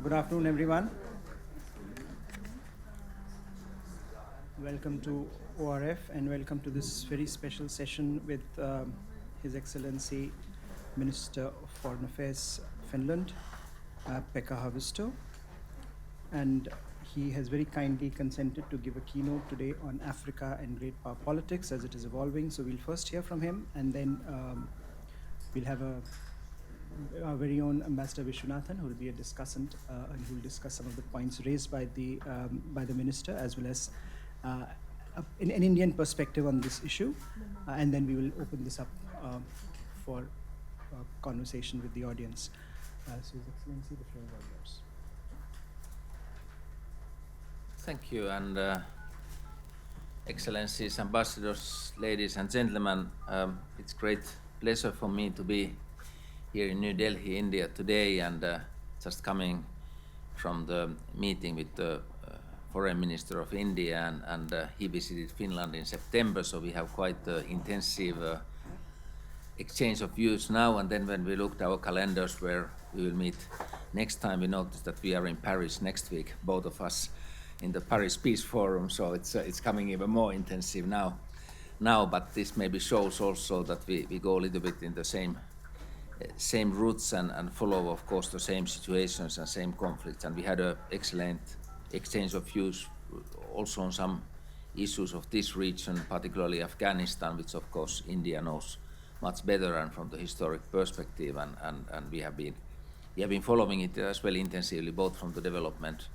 Good afternoon, everyone. Welcome to ORF and welcome to this very special session with His Excellency Minister of Foreign Affairs, Finland, Pekka Haavisto. And he has very kindly consented to give a keynote today on Africa and great power politics as it is evolving. So we'll first hear from him and then we'll have our very own Ambassador Viswanathan, who will be a discussant and who will discuss some of the points raised by the minister, as well as an Indian perspective on this issue. And then we will open this up for conversation with the audience. So, His Excellency, the floor is all yours. Thank you, and Excellencies, Ambassadors, ladies and gentlemen, it's great pleasure for me to be here in New Delhi, India today, and just coming from the meeting with the Foreign Minister of India, and he visited Finland in September, so we have quite intensive exchange of views now. And then when we looked at our calendars where we will meet next time, we noticed that we are in Paris next week, both of us in the Paris Peace Forum, so it's coming even more intensive now. But this maybe shows also that we go a little bit in the same routes and follow, of course, the same situations and same conflicts. And we had an excellent exchange of views also on some issues of this region, particularly Afghanistan, which of course India knows much better and from the historic perspective. And we have been following it as well intensively, both from the development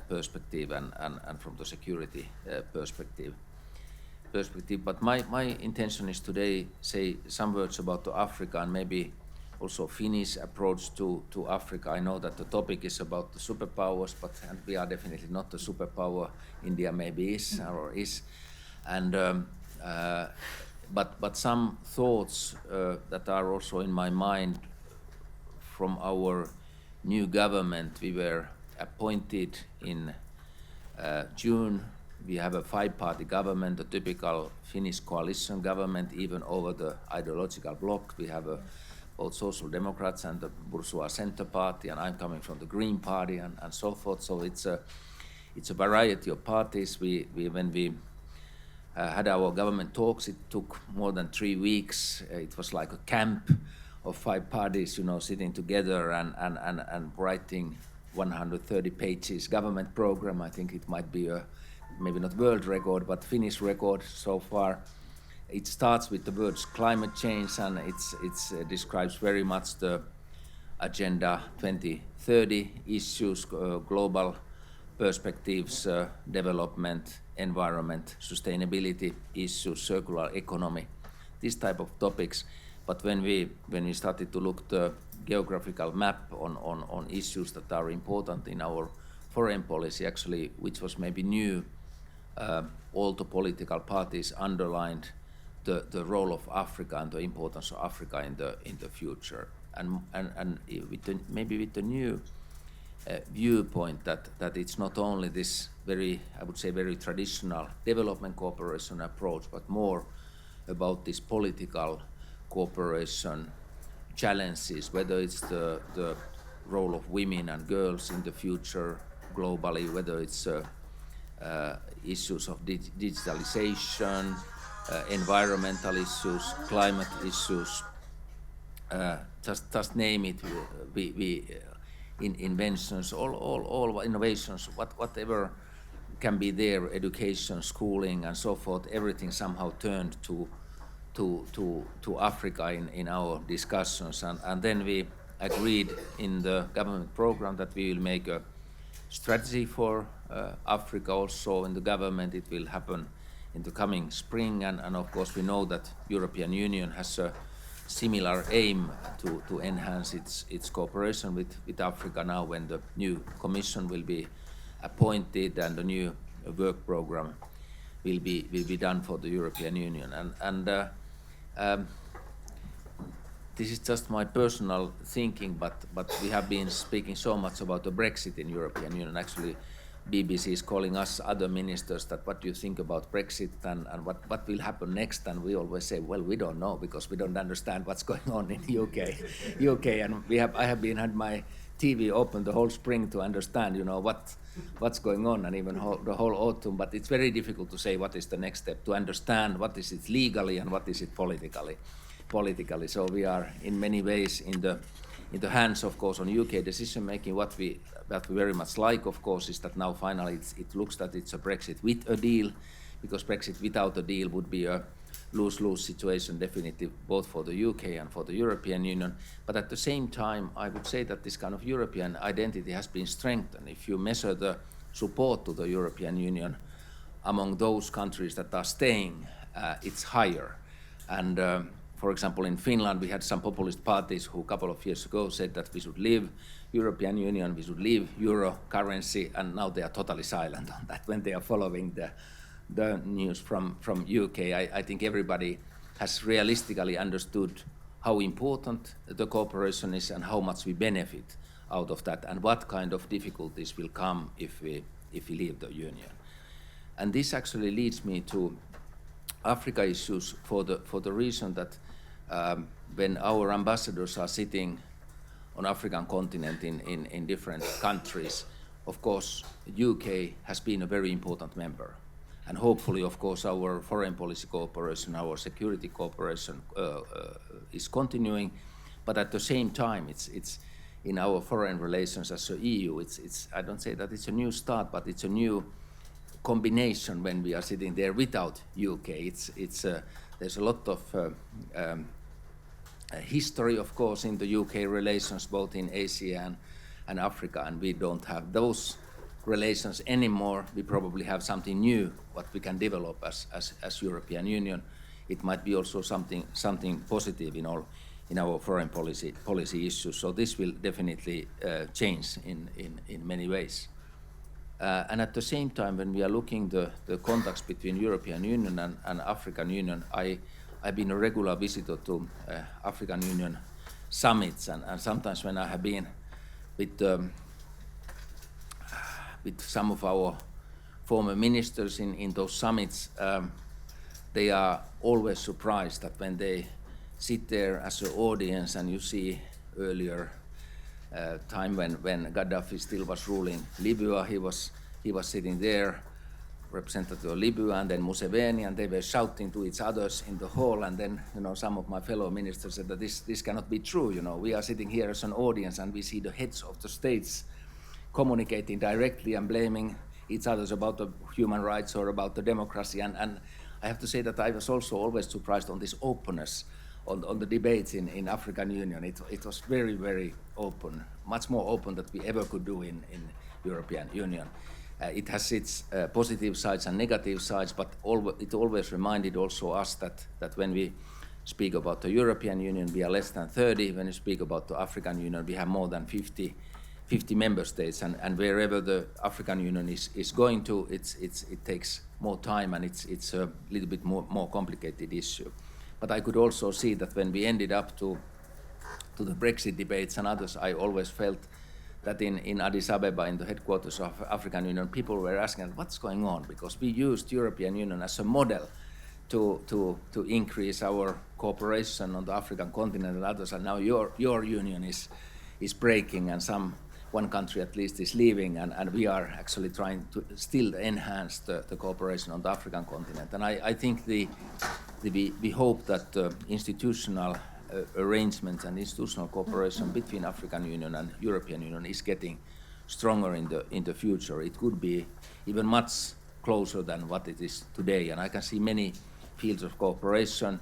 perspective and from the security perspective. But my intention is today say some words about Africa and maybe also Finnish approach to Africa. I know that the topic is about the superpowers, and we are definitely not the superpower. India maybe is or is, and but some thoughts that are also in my mind from our new government. We were appointed in June. We have a five-party government, a typical Finnish coalition government, even over the ideological bloc. We have both Social Democrats and the Bourgeois Center Party, and I'm coming from the Green Party and so forth. So it's a variety of parties. When we had our government talks, it took more than 3 weeks. It was like a camp of five parties, sitting together and writing 130 pages government program. I think it might be a maybe not world record, but Finnish record so far. It starts with the words climate change, and it describes very much the Agenda 2030 issues, global perspectives, development, environment, sustainability issues, circular economy, this type of topics. But when we started to look the geographical map on issues that are important in our foreign policy, actually, which was maybe new, all the political parties underlined the role of Africa and the importance of Africa in the future, and with the new viewpoint that it's not only this very traditional development cooperation approach, but more about this political cooperation challenges, whether it's the role of women and girls in the future globally, whether it's issues of digitalization, environmental issues, climate issues, just name it. Inventions, all innovations, whatever can be there, education, schooling, and so forth. Everything somehow turned to Africa in our discussions, and then we agreed in the government program that we will make a strategy for Africa also in the government. It will happen in the coming spring, and of course we know that European Union has a similar aim to enhance its cooperation with Africa now when the new commission will be appointed and the new work program will be done for the European Union. And this is just my personal thinking, but we have been speaking so much about the Brexit in European Union. Actually, BBC is calling us other ministers that what do you think about Brexit and what will happen next, and we always say, well, we don't know because we don't understand what's going on in UK, and I have had my TV open the whole spring to understand, what's going on, and even the whole autumn. But it's very difficult to say what is the next step, to understand what is it legally and what is it politically. So we are in many ways in the hands, of course, on UK decision making. What we very much like, of course, is that now finally it looks that it's a Brexit with a deal, because Brexit without a deal would be a lose-lose situation, definitely, both for the UK and for the European Union. But at the same time, I would say that this kind of European identity has been strengthened. If you measure the support to the European Union among those countries that are staying, it's higher. And for example, in Finland, we had some populist parties who a couple of years ago said that we should leave European Union, we should leave euro currency, and now they are totally silent on that when they are following the news from UK. I think everybody has realistically understood how important the cooperation is and how much we benefit out of that, and what kind of difficulties will come if we leave the Union. And this actually leads me to Africa issues for the reason that when our ambassadors are sitting on African continent in different countries, of course, UK has been a very important member. And hopefully, of course, our foreign policy cooperation, our security cooperation is continuing. But at the same time, it's in our foreign relations as the EU. It's I don't say that it's a new start, but it's a new combination when we are sitting there without UK. There's a lot of history, of course, in the UK relations, both in Asia and Africa, and we don't have those relations anymore. We probably have something new what we can develop as European Union. It might be also something positive in our foreign policy issues. So this will definitely change in many ways. And at the same time, when we are looking the contacts between European Union and African Union, I've been a regular visitor to African Union summits, and sometimes when I have been with some of our former ministers in those summits, they are always surprised that when they sit there as an audience, and you see earlier time when Gaddafi still was ruling Libya, he was sitting there, representative of Libya, and then Museveni, and they were shouting to each other in the hall. And then some of my fellow ministers said that this cannot be true. We are sitting here as an audience, and we see the heads of the states communicating directly and blaming each other about the human rights or about the democracy. And I have to say that I was also always surprised on this openness on the debates in African Union. It was very, very open, much more open than we ever could do in European Union. It has its positive sides and negative sides, but it always reminded also us that when we speak about the European Union, we are less than 30. When we speak about the African Union, we have more than 50 member states, and wherever the African Union is going to, it takes more time, and it's a little bit more complicated issue. But I could also see that when we ended up to the Brexit debates and others, I always felt that in Addis Ababa, in the headquarters of African Union, people were asking what's going on, because we used European Union as a model to increase our cooperation on the African continent and others, and now your union is breaking, and one country at least is leaving, and we are actually trying to still enhance the cooperation on the African continent. And I think we hope that the institutional arrangements and institutional cooperation between African Union and European Union is getting stronger in the future. It could be even much closer than what it is today, and I can see many fields of cooperation,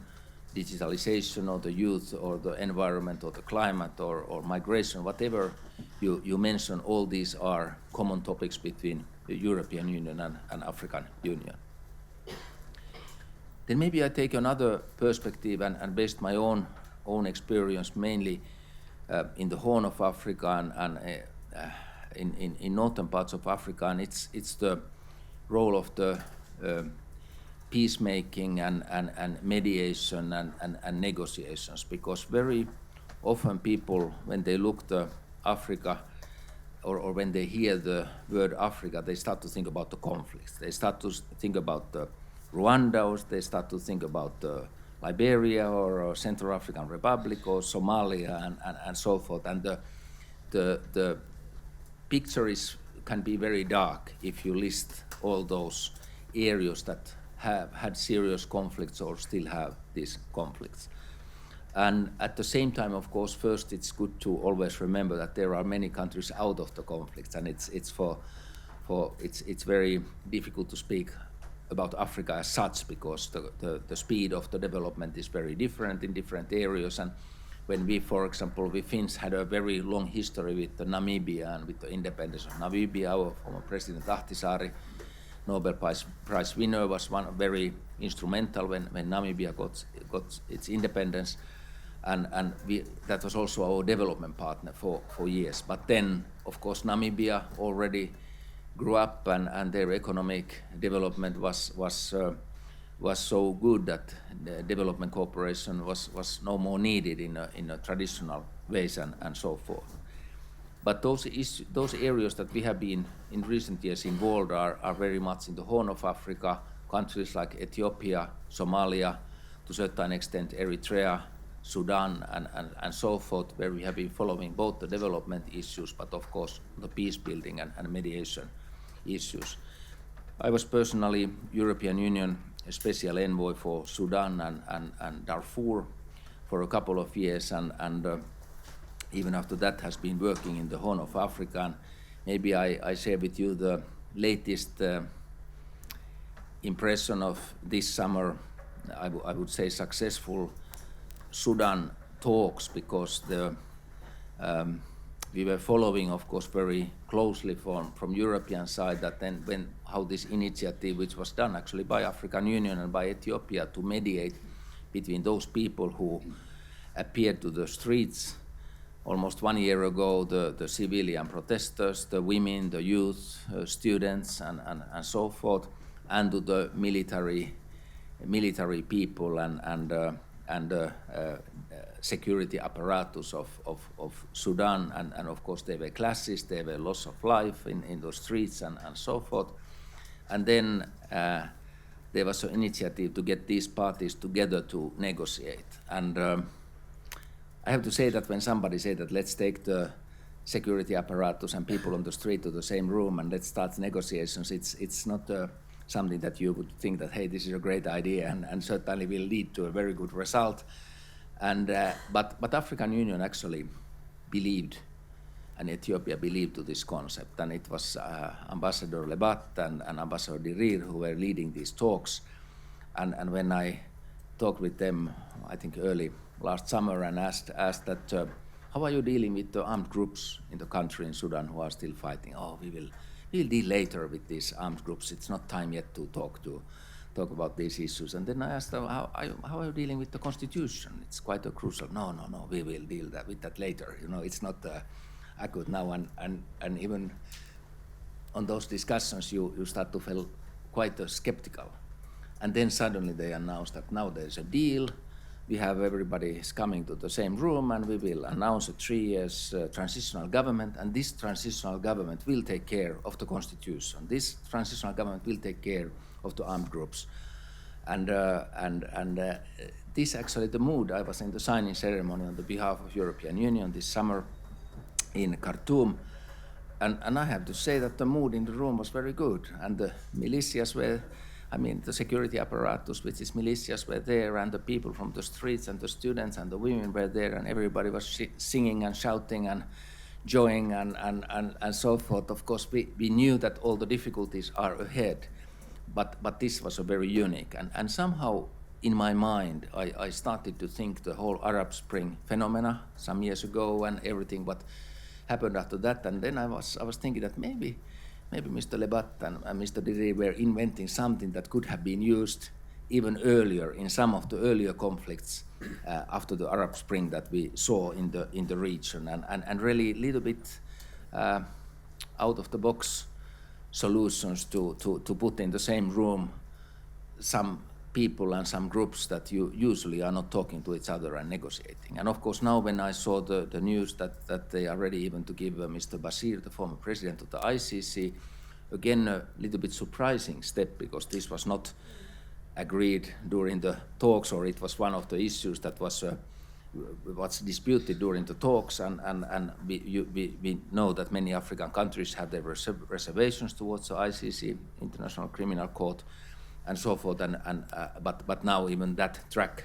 digitalization, or the youth, or the environment, or the climate, or migration, whatever you mention, all these are common topics between the European Union and African Union. Then maybe I take another perspective and based my own experience mainly in the Horn of Africa and in northern parts of Africa, and it's the role of the peacemaking and mediation and negotiations, because very often people, when they look to Africa or when they hear the word Africa, they start to think about the conflicts. They start to think about Rwanda, or they start to think about Liberia or Central African Republic or Somalia and so forth. And the picture can be very dark if you list all those areas that have had serious conflicts or still have these conflicts. And at the same time, of course, first it's good to always remember that there are many countries out of the conflicts, and it's very difficult to speak about Africa as such, because the speed of the development is very different in different areas. And when we, for example, we Finns had a very long history with Namibia and with the independence of Namibia, our former president H.H.S, Nobel Prize winner, was one very instrumental when Namibia got its independence, and that was also our development partner for years. But then, of course, Namibia already grew up, and their economic development was so good that the development cooperation was no more needed in a traditional ways and so forth. But those areas that we have been in recent years involved are very much in the Horn of Africa, countries like Ethiopia, Somalia, to a certain extent Eritrea, Sudan, and so forth, where we have been following both the development issues, but of course the peace building and mediation issues. I was personally European Union Special Envoy for Sudan and Darfur for a couple of years, and even after that has been working in the Horn of Africa. And maybe I share with you the latest impression of this summer, I would say successful Sudan talks, because we were following, of course, very closely from European side that then how this initiative, which was done actually by African Union and by Ethiopia to mediate between those people who appeared to the streets almost 1 year ago, the civilian protesters, the women, the youth, students, and so forth, and to the military people and security apparatus of Sudan, and of course there were clashes, there were loss of life in those streets and so forth. And then there was an initiative to get these parties together to negotiate. And I have to say that when somebody said that let's take the security apparatus and people on the street to the same room and let's start negotiations, it's not something that you would think that, hey, this is a great idea and certainly will lead to a very good result. And but African Union actually believed, and Ethiopia believed to this concept, and it was Ambassador Lebat and Ambassador Dirir who were leading these talks. And when I talked with them, I think early last summer, and asked that how are you dealing with the armed groups in the country in Sudan who are still fighting? Oh, we'll deal later with these armed groups. It's not time yet to talk about these issues. And then I asked them, how are you dealing with the constitution? It's quite a crucial. No, we will deal with that later. You know, it's not acute now. And even on those discussions, you start to feel quite skeptical. And then suddenly they announced that now there's a deal. We have everybody is coming to the same room, and we will announce a 3 years transitional government, and this transitional government will take care of the constitution. This transitional government will take care of the armed groups. And this actually the mood. I was in the signing ceremony on the behalf of European Union this summer in Khartoum, and I have to say that the mood in the room was very good, and the militias were, the security apparatus, which is militias, were there, and the people from the streets and the students and the women were there, and everybody was singing and shouting and joying and so forth. Of course, we knew that all the difficulties are ahead, but this was a very unique. And somehow in my mind, I started to think the whole Arab Spring phenomena some years ago and everything what happened after that. And then I was thinking that maybe Mr. Lebat and Mr. Diri were inventing something that could have been used even earlier in some of the earlier conflicts after the Arab Spring that we saw in the region, and really a little bit out of the box solutions to put in the same room some people and some groups that you usually are not talking to each other and negotiating. And of course now when I saw the news that they are ready even to give Mr. Bashir, the former president of the ICC, again a little bit surprising step, because this was not agreed during the talks, or it was one of the issues that was what's disputed during the talks, and we know that many African countries have their reservations towards the ICC, International Criminal Court, and so forth. But now even that track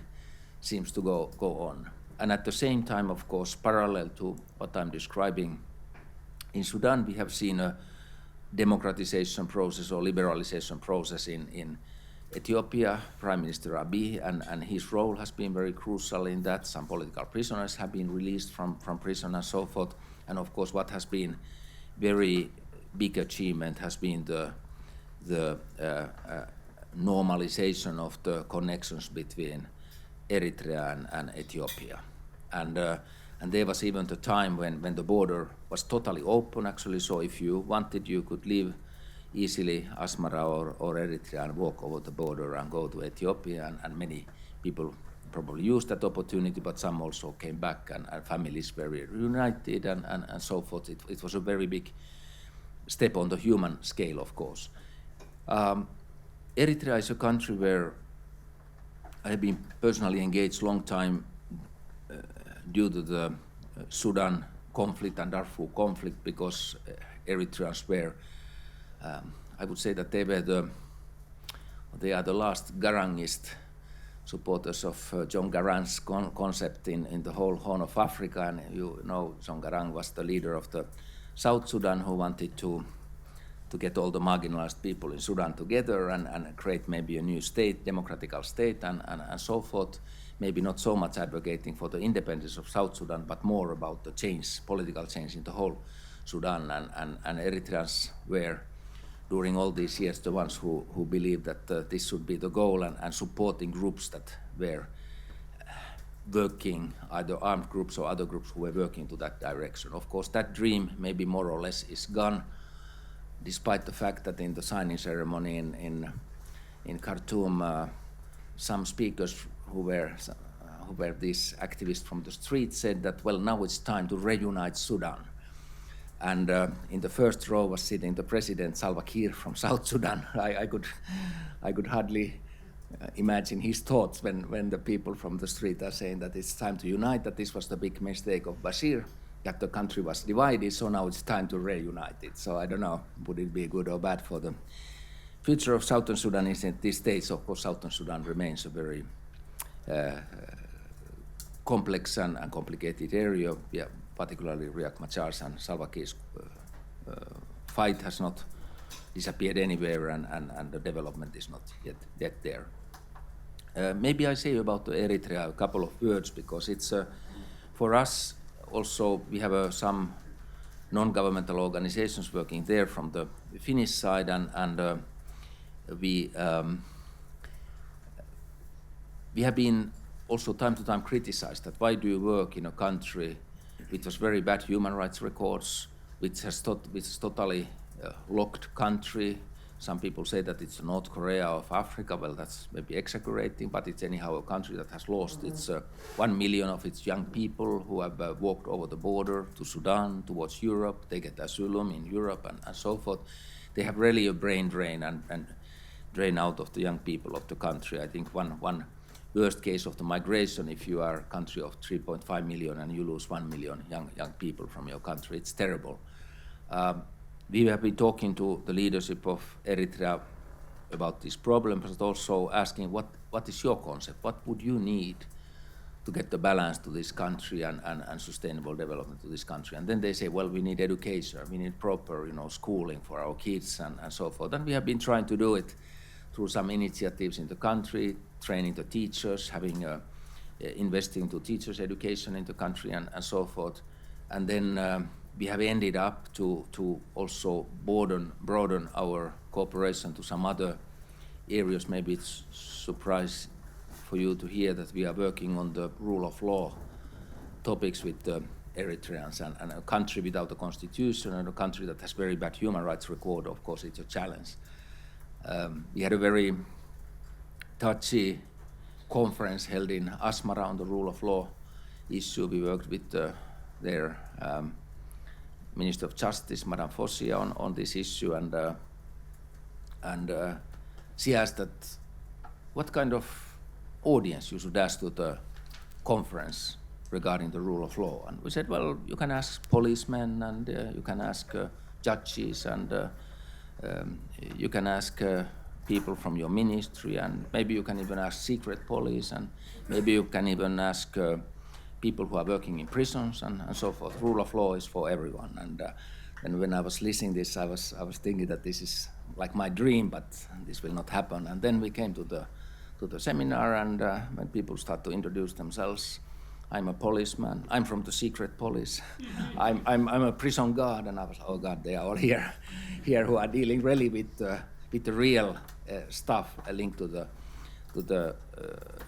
seems to go on. And at the same time, of course, parallel to what I'm describing, in Sudan we have seen a democratization process or liberalization process in Ethiopia. Prime Minister Abiy and his role has been very crucial in that. Some political prisoners have been released from prison and so forth. And of course, what has been very big achievement has been the normalization of the connections between Eritrea and Ethiopia. And there was even the time when the border was totally open, actually. So if you wanted, you could leave easily Asmara or Eritrea and walk over the border and go to Ethiopia. And many people probably used that opportunity, but some also came back, and families were reunited and so forth. It was a very big step on the human scale, of course. Eritrea is a country where I have been personally engaged long time due to the Sudan conflict and Darfur conflict, because Eritreans were, I would say that they are the last Garangist supporters of John Garang's concept in the whole Horn of Africa. And you know, John Garang was the leader of the South Sudan, who wanted to get all the marginalized people in Sudan together and create maybe a new state, democratical state, and so forth. Maybe not so much advocating for the independence of South Sudan, but more about the change, political change in the whole Sudan. And Eritreans were, during all these years, the ones who believed that this should be the goal, and supporting groups that were working, either armed groups or other groups who were working to that direction. Of course, that dream maybe more or less is gone, despite the fact that in the signing ceremony in Khartoum, some speakers who were these activists from the street said that, well, now it's time to reunite Sudan. And in the first row was sitting the president Salva Kiir from South Sudan. I could hardly imagine his thoughts when the people from the street are saying that it's time to unite, that this was the big mistake of Bashir, that the country was divided, so now it's time to reunite it. So I don't know, would it be good or bad for the future of Southern Sudan is at this stage. Of course, Southern Sudan remains a very complex and complicated area. Yeah, particularly Riek Machar's and Salva Kiir's fight has not disappeared anywhere, and the development is not yet there. Maybe I say about Eritrea a couple of words, because it's for us also, we have some non-governmental organizations working there from the Finnish side, and we have been also time to time criticized that why do you work in a country which has very bad human rights records, which is totally locked country. Some people say that it's North Korea of Africa. Well, that's maybe exaggerating, but it's anyhow a country that has lost its 1 million of its young people who have walked over the border to Sudan, towards Europe. They get asylum in Europe and so forth. They have really a brain drain and drain out of the young people of the country. I think one worst case of the migration, if you are a country of 3.5 million and you lose 1 million young people from your country, it's terrible. We have been talking to the leadership of Eritrea about this problem, but also asking what is your concept? What would you need to get the balance to this country and sustainable development to this country? And then they say, well, we need education, we need proper schooling for our kids and so forth. And we have been trying to do it through some initiatives in the country, training the teachers, having investing to teachers' education in the country and so forth. And then we have ended up to also broaden our cooperation to some other areas. Maybe it's a surprise for you to hear that we are working on the rule of law topics with the Eritreans, and a country without a constitution and a country that has very bad human rights record. Of course, it's a challenge. We had a very touchy conference held in Asmara on the rule of law issue. We worked with their Minister of Justice, Madame Fossia, on this issue, and she asked that what kind of audience you should ask to the conference regarding the rule of law. And we said, well, you can ask policemen, and you can ask judges, and you can ask people from your ministry, and maybe you can even ask secret police, and maybe you can even ask people who are working in prisons, and so forth. Rule of law is for everyone. And when I was listening this, I was thinking that this is like my dream, but this will not happen. And then we came to the seminar, and when people start to introduce themselves, I'm a policeman, I'm from the secret police, I'm a prison guard, and I was, oh God, they are all here who are dealing really with the real stuff linked to the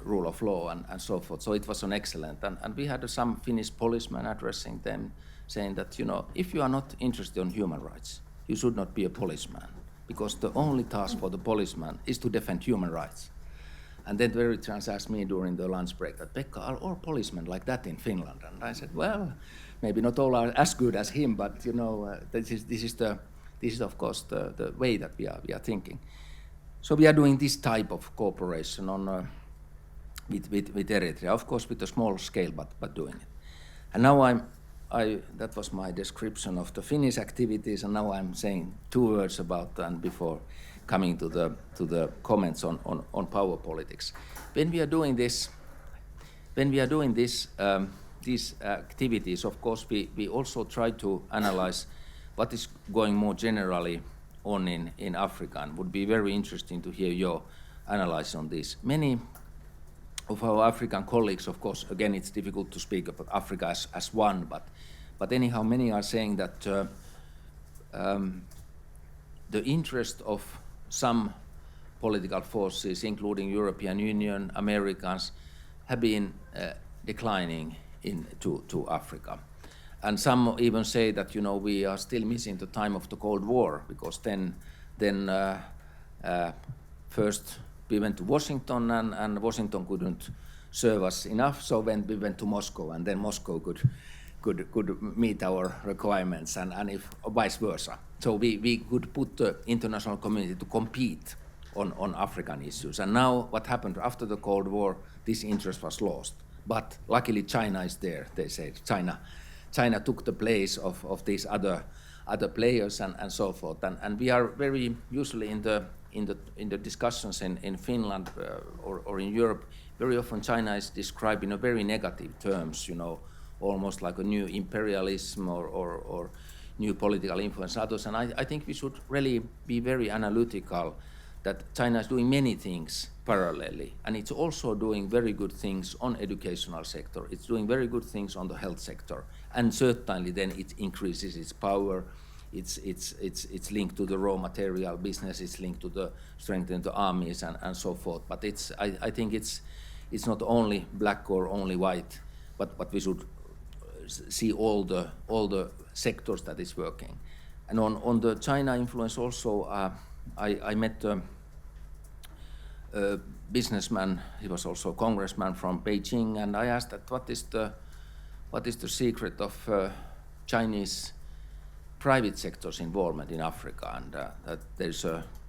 rule of law and so forth. So it was an excellent, and we had some Finnish policemen addressing them, saying that, you know, if you are not interested in human rights, you should not be a policeman, because the only task for the policeman is to defend human rights. And then very trans asked me during the lunch break that, Pekka, are all policemen like that in Finland? And I said, well, maybe not all are as good as him, but you know, this is of course the way that we are thinking. So we are doing this type of cooperation on with Eritrea, of course with a small scale, but doing it. And now that was my description of the Finnish activities, and now I'm saying 2 words about, and before coming to the comments on power politics. When we are doing this, these activities, of course, we also try to analyze what is going more generally on in Africa, and would be very interesting to hear your analysis on this. Many of our African colleagues, of course, again, it's difficult to speak about Africa as one, but anyhow, many are saying that the interest of some political forces, including European Union, Americans, have been declining to Africa. And some even say that, you know, we are still missing the time of the Cold War, because then first we went to Washington, and Washington couldn't serve us enough, so when we went to Moscow, and then Moscow could meet our requirements, and if vice versa. So we could put the international community to compete on African issues. And now what happened after the Cold War, this interest was lost. But luckily China is there, they say. China took the place of these other players and so forth. And we are very usually in the discussions in Finland or in Europe, very often China is described in a very negative terms, you know, almost like a new imperialism or new political influence and others. And I think we should really be very analytical that China is doing many things parallelly, and it's also doing very good things on educational sector. It's doing very good things on the health sector, and certainly then it increases its power. It's linked to the raw material business. It's linked to the strengthening the armies and so forth. But I think it's not only black or only white, but we should see all the sectors that is working. And on the China influence also, I met a businessman. He was also a congressman from Beijing, and I asked that what is the secret of Chinese private sector's involvement in Africa, and that there's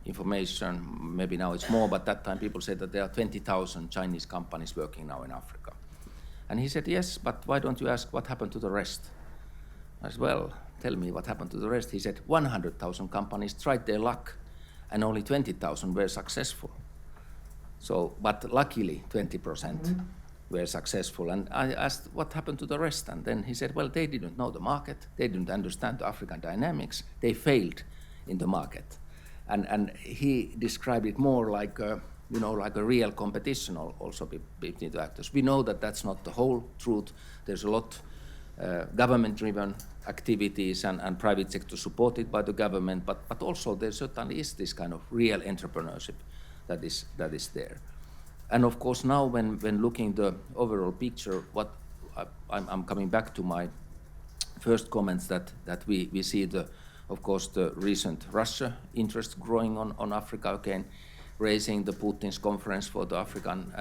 information, maybe now it's more, but that time people said that there are 20,000 Chinese companies working now in Africa. And he said, yes, but why don't you ask what happened to the rest? I said, well, tell me what happened to the rest. He said 100,000 companies tried their luck, and only 20,000 were successful. So, but luckily 20% were successful. And I asked what happened to the rest, and then he said, well, they didn't know the market, they didn't understand the African dynamics, they failed in the market. And he described it more like like a real competition also between the actors. We know that that's not the whole truth. There's a lot government-driven activities and private sector supported by the government, but also there certainly is this kind of real entrepreneurship that is there. And of course now when looking the overall picture, what I'm coming back to my first comments that we see of course the recent Russia interest growing on Africa again, raising the Putin's conference for the African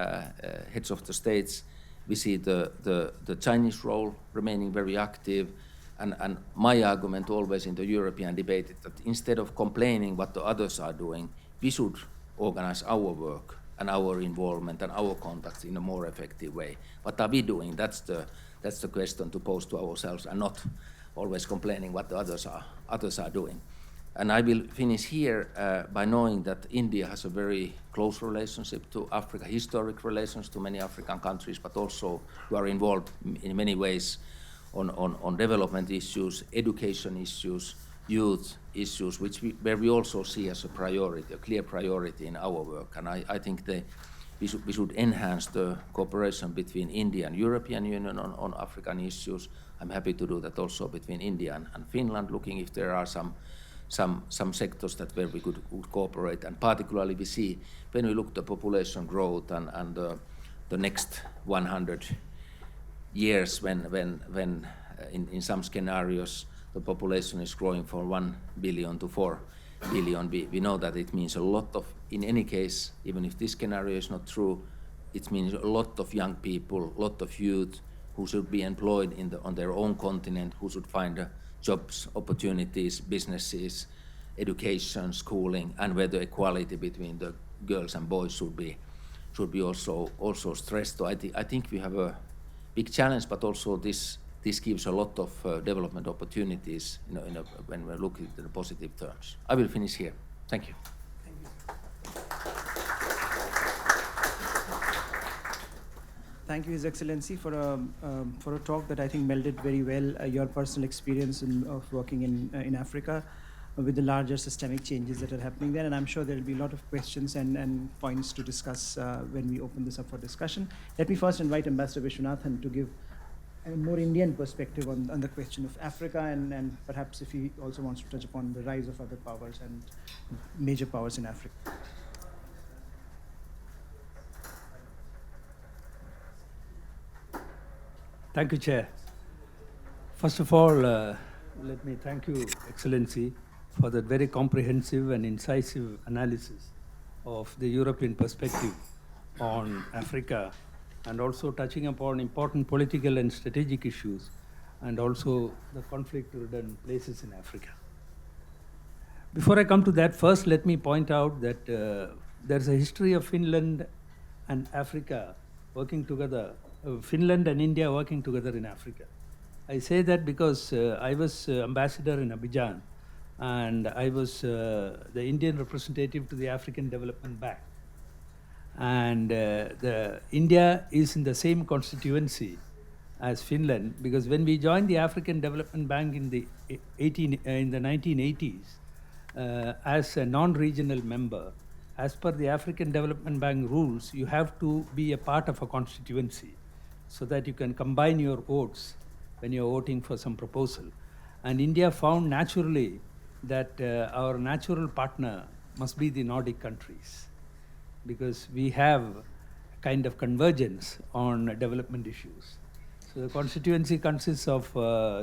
heads of the states. We see the Chinese role remaining very active, and my argument always in the European debate is that instead of complaining what the others are doing, we should organize our work and our involvement and our contacts in a more effective way. What are we doing? That's the question to pose to ourselves, and not always complaining what the others are doing. And I will finish here by knowing that India has a very close relationship to Africa, historic relations to many African countries, but also we are involved in many ways on development issues, education issues, youth issues, where we also see as a priority, a clear priority in our work. And I think we should enhance the cooperation between India and European Union on African issues. I'm happy to do that also between India and Finland, looking if there are some sectors where we could cooperate. And particularly we see when we look at the population growth and the next 100 years when in some scenarios the population is growing from 1 billion to 4 billion, we know that it means a lot of, in any case, even if this scenario is not true, it means a lot of young people, a lot of youth who should be employed on their own continent, who should find jobs, opportunities, businesses, education, schooling, and where the equality between the girls and boys should be also stressed. So I think we have a big challenge, but also this gives a lot of development opportunities when we're looking at the positive terms. I will finish here. Thank you. Thank you, His Excellency, for a talk that I think melded very well your personal experience of working in Africa with the larger systemic changes that are happening there. And I'm sure there will be a lot of questions and points to discuss when we open this up for discussion. Let me first invite Ambassador Viswanathan to give a more Indian perspective on the question of Africa, and perhaps if he also wants to touch upon the rise of other powers and major powers in Africa. Thank you, Chair. First of all, let me thank you, Excellency, for that very comprehensive and incisive analysis of the European perspective on Africa, and also touching upon important political and strategic issues, and also the conflict-ridden places in Africa. Before I come to that, first let me point out that there's a history of Finland and Africa working together, Finland and India working together in Africa. I say that because I was ambassador in Abidjan, and I was the Indian representative to the African Development Bank. And India is in the same constituency as Finland, because when we joined the African Development Bank in the 1980s as a non-regional member, as per the African Development Bank rules, you have to be a part of a constituency so that you can combine your votes when you're voting for some proposal. And India found naturally that our natural partner must be the Nordic countries, because we have kind of convergence on development issues. So the constituency consists of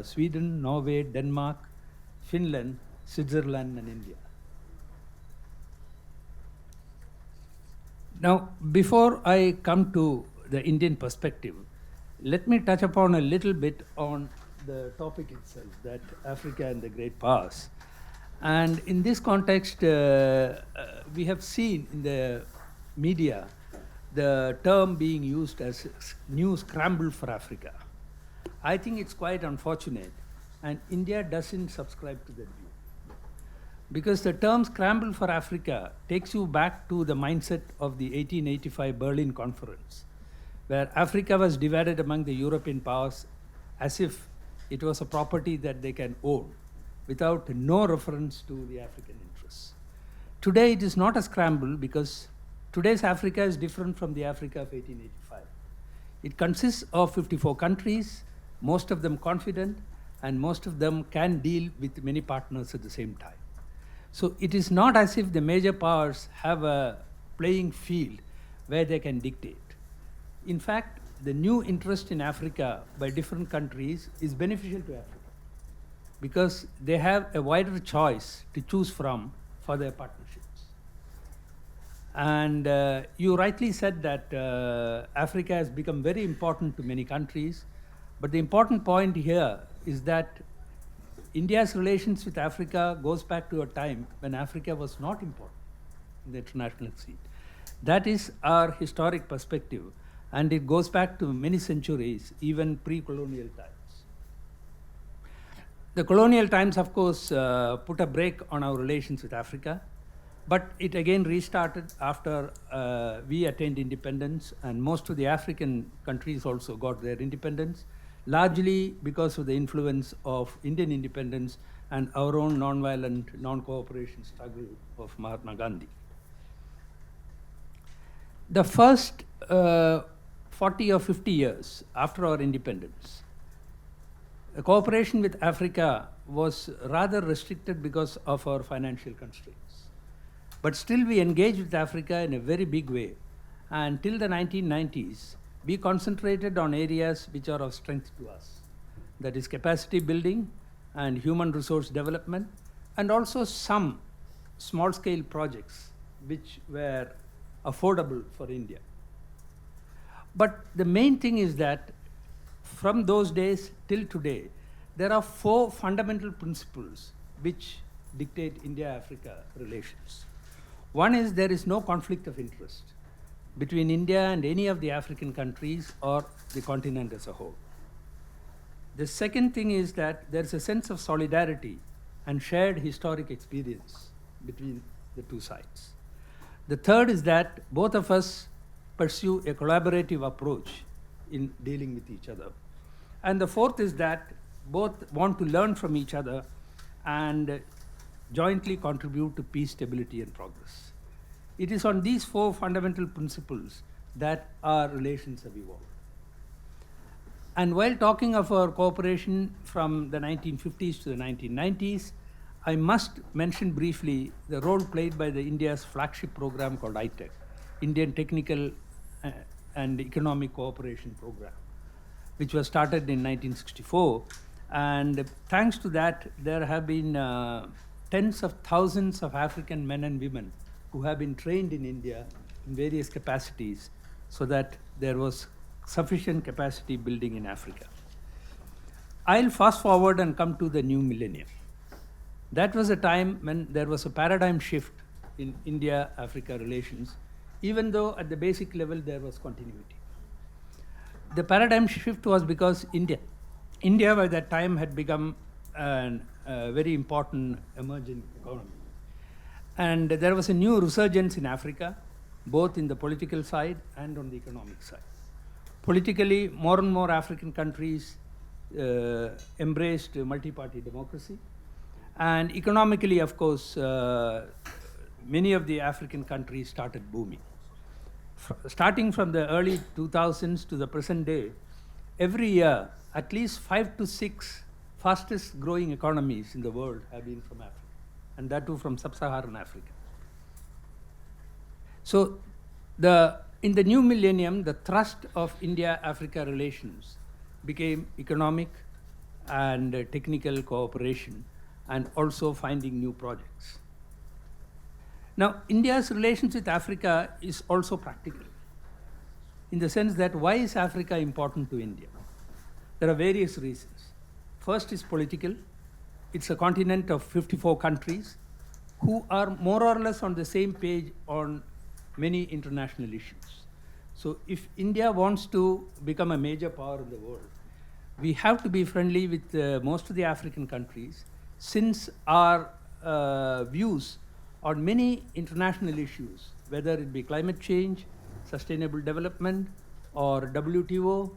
Sweden, Norway, Denmark, Finland, Switzerland, and India. Now, before I come to the Indian perspective, let me touch upon a little bit on the topic itself, that Africa and the great powers. And in this context, we have seen in the media the term being used as new scramble for Africa. I think it's quite unfortunate, and India doesn't subscribe to that view. Because the term scramble for Africa takes you back to the mindset of the 1885 Berlin Conference, where Africa was divided among the European powers as if it was a property that they can own, without no reference to the African interests. Today it is not a scramble, because today's Africa is different from the Africa of 1885. It consists of 54 countries, most of them confident, and most of them can deal with many partners at the same time. So it is not as if the major powers have a playing field where they can dictate. In fact, the new interest in Africa by different countries is beneficial to Africa, because they have a wider choice to choose from for their partnerships. And you rightly said that Africa has become very important to many countries, but the important point here is that India's relations with Africa goes back to a time when Africa was not important in the international scene. That is our historic perspective, and it goes back to many centuries, even pre-colonial times. The colonial times, of course, put a brake on our relations with Africa, but it again restarted after we attained independence, and most of the African countries also got their independence, largely because of the influence of Indian independence and our own non-violent, non-cooperation struggle of Mahatma Gandhi. The first 40 or 50 years after our independence, the cooperation with Africa was rather restricted because of our financial constraints. But still we engaged with Africa in a very big way. And till the 1990s, we concentrated on areas which are of strength to us. That is capacity building and human resource development, and also some small-scale projects which were affordable for India. But the main thing is that from those days till today, there are 4 fundamental principles which dictate India-Africa relations. One is there is no conflict of interest between India and any of the African countries or the continent as a whole. The second thing is that there is a sense of solidarity and shared historic experience between the two sides. The third is that both of us pursue a collaborative approach in dealing with each other. And the fourth is that both want to learn from each other and jointly contribute to peace, stability, and progress. It is on these 4 fundamental principles that our relations have evolved. And while talking of our cooperation from the 1950s to the 1990s, I must mention briefly the role played by the India's flagship program called ITEC, Indian Technical and Economic Cooperation Program, which was started in 1964. And thanks to that, there have been tens of thousands of African men and women who have been trained in India in various capacities so that there was sufficient capacity building in Africa. I'll fast forward and come to the new millennium. That was a time when there was a paradigm shift in India-Africa relations, even though at the basic level there was continuity. The paradigm shift was because India by that time had become a very important emerging economy. And there was a new resurgence in Africa, both in the political side and on the economic side. Politically, more and more African countries embraced multi-party democracy. And economically, of course, many of the African countries started booming. Starting from the early 2000s to the present day, every year, at least 5 to 6 fastest growing economies in the world have been from Africa, and that too from sub-Saharan Africa. So in the new millennium, the thrust of India-Africa relations became economic and technical cooperation, and also finding new projects. Now, India's relations with Africa is also practical, in the sense that why is Africa important to India? There are various reasons. First is political. It's a continent of 54 countries who are more or less on the same page on many international issues. So if India wants to become a major power in the world, we have to be friendly with most of the African countries, since our views on many international issues, whether it be climate change, sustainable development, or WTO,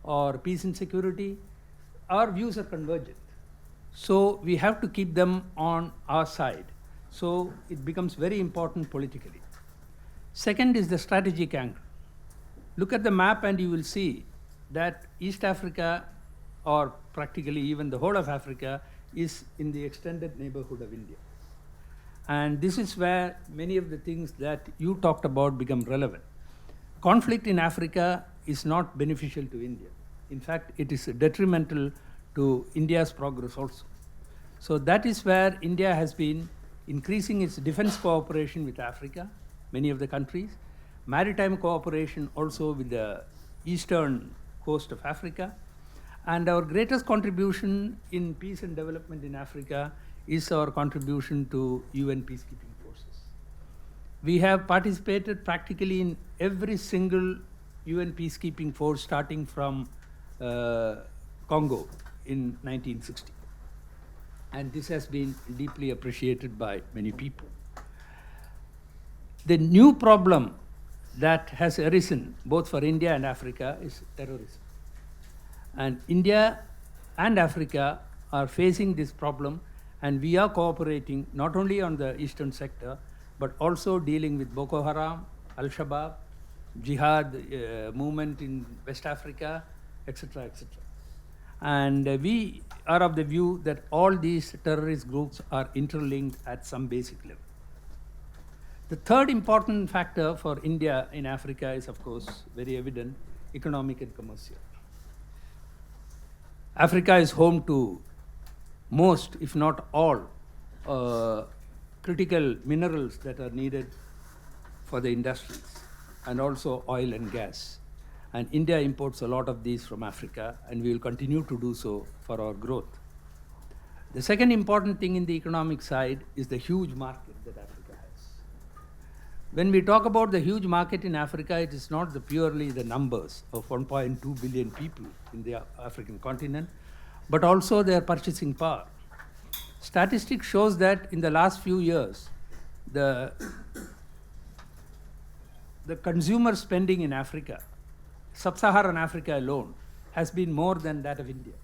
or peace and security, our views are convergent. So we have to keep them on our side. So it becomes very important politically. Second is the strategic angle. Look at the map and you will see that East Africa, or practically even the whole of Africa, is in the extended neighborhood of India. And this is where many of the things that you talked about become relevant. Conflict in Africa is not beneficial to India. In fact, it is detrimental to India's progress also. So that is where India has been increasing its defense cooperation with Africa, many of the countries, maritime cooperation also with the eastern coast of Africa. And our greatest contribution in peace and development in Africa is our contribution to UN peacekeeping forces. we have participated practically in every single UN peacekeeping force starting from Congo in 1960. And this has been deeply appreciated by many people. The new problem that has arisen both for India and Africa is terrorism. And India and Africa are facing this problem, and we are cooperating not only on the eastern sector, but also dealing with Boko Haram, Al-Shabaab, Jihad movement in West Africa, etc., etc. And we are of the view that all these terrorist groups are interlinked at some basic level. The third important factor for India in Africa is, of course, very evident, economic and commercial. Africa is home to most, if not all, critical minerals that are needed for the industries, and also oil and gas. And India imports a lot of these from Africa, and we will continue to do so for our growth. The second important thing in the economic side is the huge market that Africa has. When we talk about the huge market in Africa, it is not purely the numbers of 1.2 billion people in the African continent, but also their purchasing power. Statistics shows that in the last few years, the consumer spending in Africa, sub-Saharan Africa alone, has been more than that of India.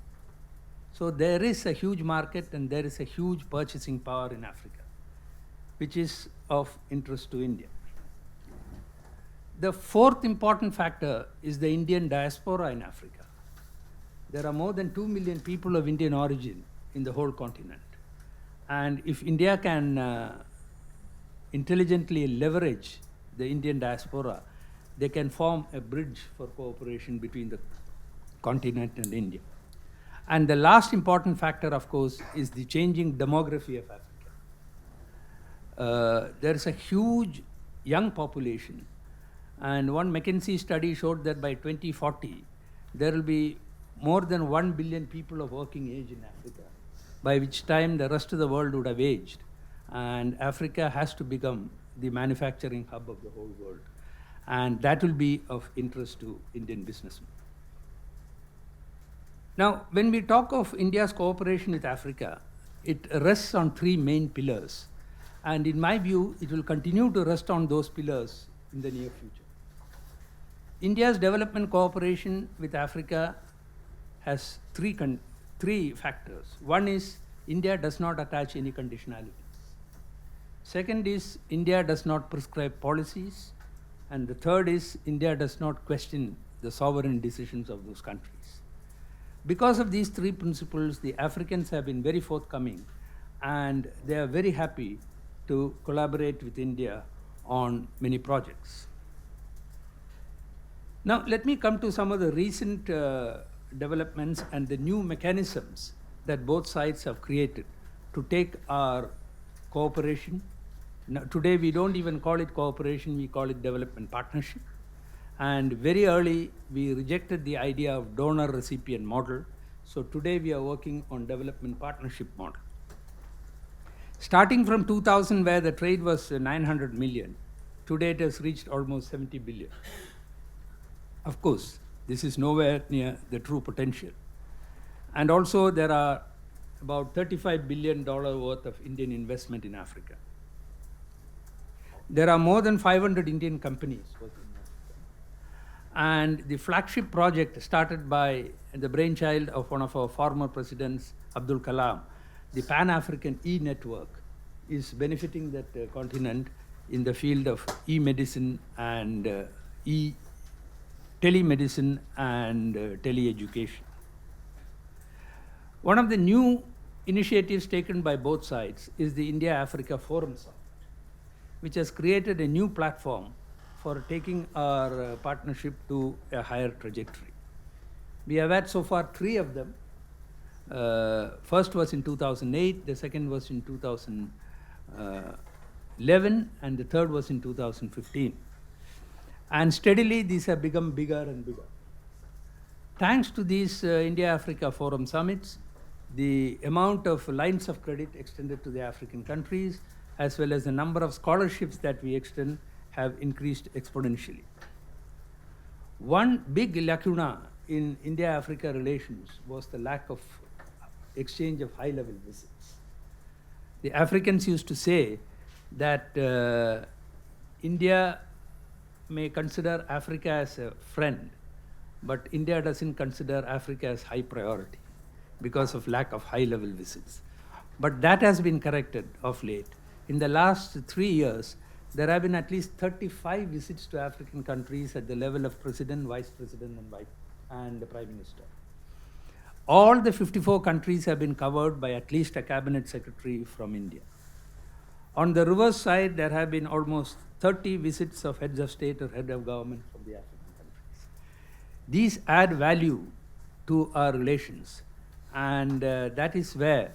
So there is a huge market and there is a huge purchasing power in Africa, which is of interest to India. The fourth important factor is the Indian diaspora in Africa. There are more than 2 million people of Indian origin in the whole continent. And if India can intelligently leverage the Indian diaspora, they can form a bridge for cooperation between the continent and India. And the last important factor, of course, is the changing demography of Africa. There is a huge young population, and one McKinsey study showed that by 2040, there will be more than 1 billion people of working age in Africa, by which time the rest of the world would have aged, and Africa has to become the manufacturing hub of the whole world. And that will be of interest to Indian businessmen. Now, when we talk of India's cooperation with Africa, it rests on three main pillars. And in my view, it will continue to rest on those pillars in the near future. India's development cooperation with Africa has three factors. One is India does not attach any conditionalities. Second is India does not prescribe policies. And the third is India does not question the sovereign decisions of those countries. Because of these three principles, the Africans have been very forthcoming, and they are very happy to collaborate with India on many projects. Now, let me come to some of the recent developments and the new mechanisms that both sides have created to take our cooperation. Now, today, we don't even call it cooperation, we call it development partnership. And very early, we rejected the idea of donor-recipient model. So today, we are working on development partnership model. Starting from 2000, where the trade was 900 million, today it has reached almost 70 billion. Of course, this is nowhere near the true potential. And also, there are about $35 billion worth of Indian investment in Africa. There are more than 500 Indian companies working in Africa. And the flagship project started by the brainchild of one of our former presidents, Abdul Kalam, the Pan-African e-network, is benefiting that continent in the field of e-medicine and telemedicine and tele-education. One of the new initiatives taken by both sides is the India-Africa Forum Summit, which has created a new platform for taking our partnership to a higher trajectory. We have had so far 3 of them. First was in 2008, the second was in 2011, and the third was in 2015. And steadily, these have become bigger and bigger. Thanks to these India-Africa Forum Summits, the amount of lines of credit extended to the African countries as well as the number of scholarships that we extend have increased exponentially. One big lacuna in India-Africa relations was the lack of exchange of high-level visits. The Africans used to say that India may consider Africa as a friend, but India doesn't consider Africa as high priority because of lack of high-level visits. But that has been corrected of late. In the last 3 years, there have been at least 35 visits to African countries at the level of president, vice president, and the prime minister. All the 54 countries have been covered by at least a cabinet secretary from India. On the reverse side, there have been almost 30 visits of heads of state or head of government from the African countries. These add value to our relations, and that is where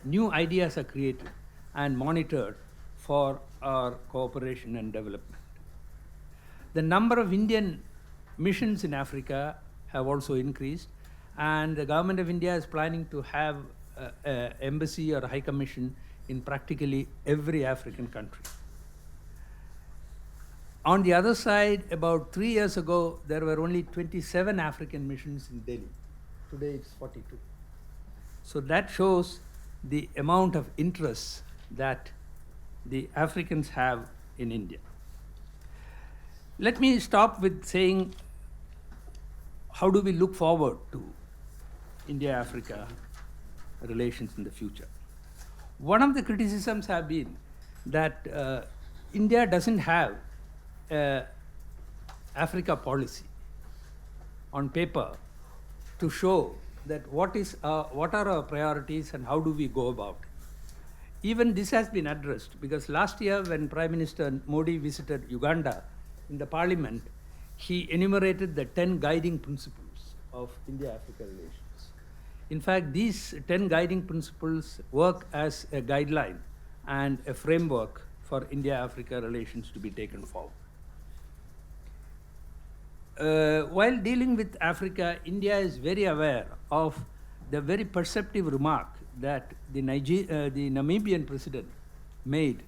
new ideas are created and monitored for our cooperation and development. The number of Indian missions in Africa have also increased, and the government of India is planning to have an embassy or a high commission in practically every African country. On the other side, about 3 years ago, there were only 27 African missions in Delhi. Today it's 42. So that shows the amount of interest that the Africans have in India. Let me stop with saying, how do we look forward to India-Africa relations in the future? One of the criticisms have been that India doesn't have an Africa policy on paper to show that what are our priorities and how do we go about it. Even this has been addressed, because last year when Prime Minister Modi visited Uganda in the parliament, he enumerated the 10 guiding principles of India-Africa relations. In fact, these 10 guiding principles work as a guideline and a framework for India-Africa relations to be taken forward. While dealing with Africa, India is very aware of the very perceptive remark that the Namibian president made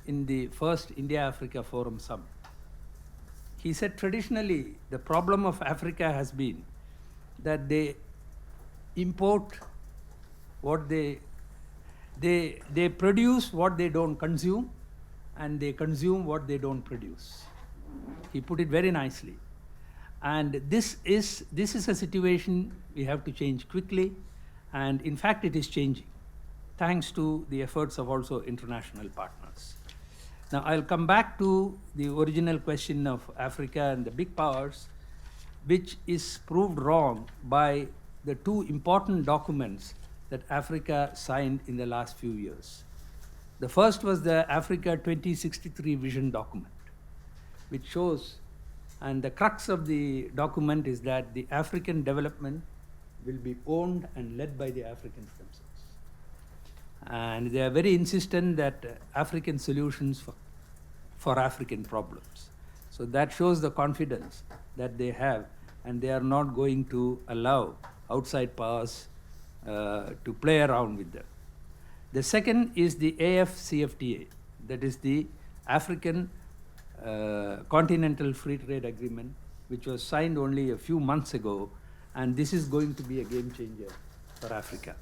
in the first India-Africa Forum Summit. He said traditionally the problem of Africa has been that they import what they produce what they don't consume, and they consume what they don't produce. He put it very nicely. And this is a situation we have to change quickly, and in fact it is changing, thanks to the efforts of also international partners. Now I'll come back to the original question of Africa and the big powers, which is proved wrong by the two important documents that Africa signed in the last few years. The first was the Africa 2063 Vision document, which shows, and the crux of the document is that the African development will be owned and led by the Africans themselves. And they are very insistent that African solutions for African problems. So that shows the confidence that they have, and they are not going to allow outside powers to play around with them. The second is the AFCFTA, that is the African Continental Free Trade Agreement, which was signed only a few months ago, and this is going to be a game changer for Africa.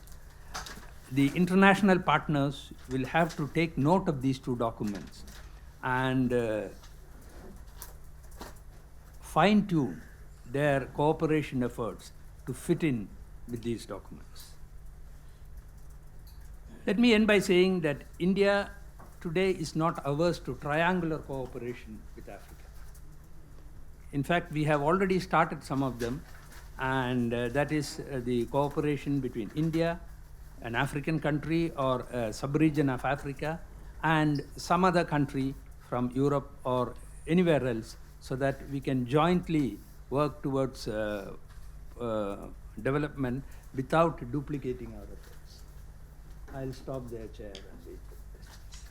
The international partners will have to take note of these two documents and fine-tune their cooperation efforts to fit in with these documents. Let me end by saying that India today is not averse to triangular cooperation with Africa. In fact, we have already started some of them, and that is the cooperation between India, an African country or a sub-region of Africa, and some other country from Europe or anywhere else, so that we can jointly work towards development without duplicating our efforts. I'll stop there, Chair, and wait for questions.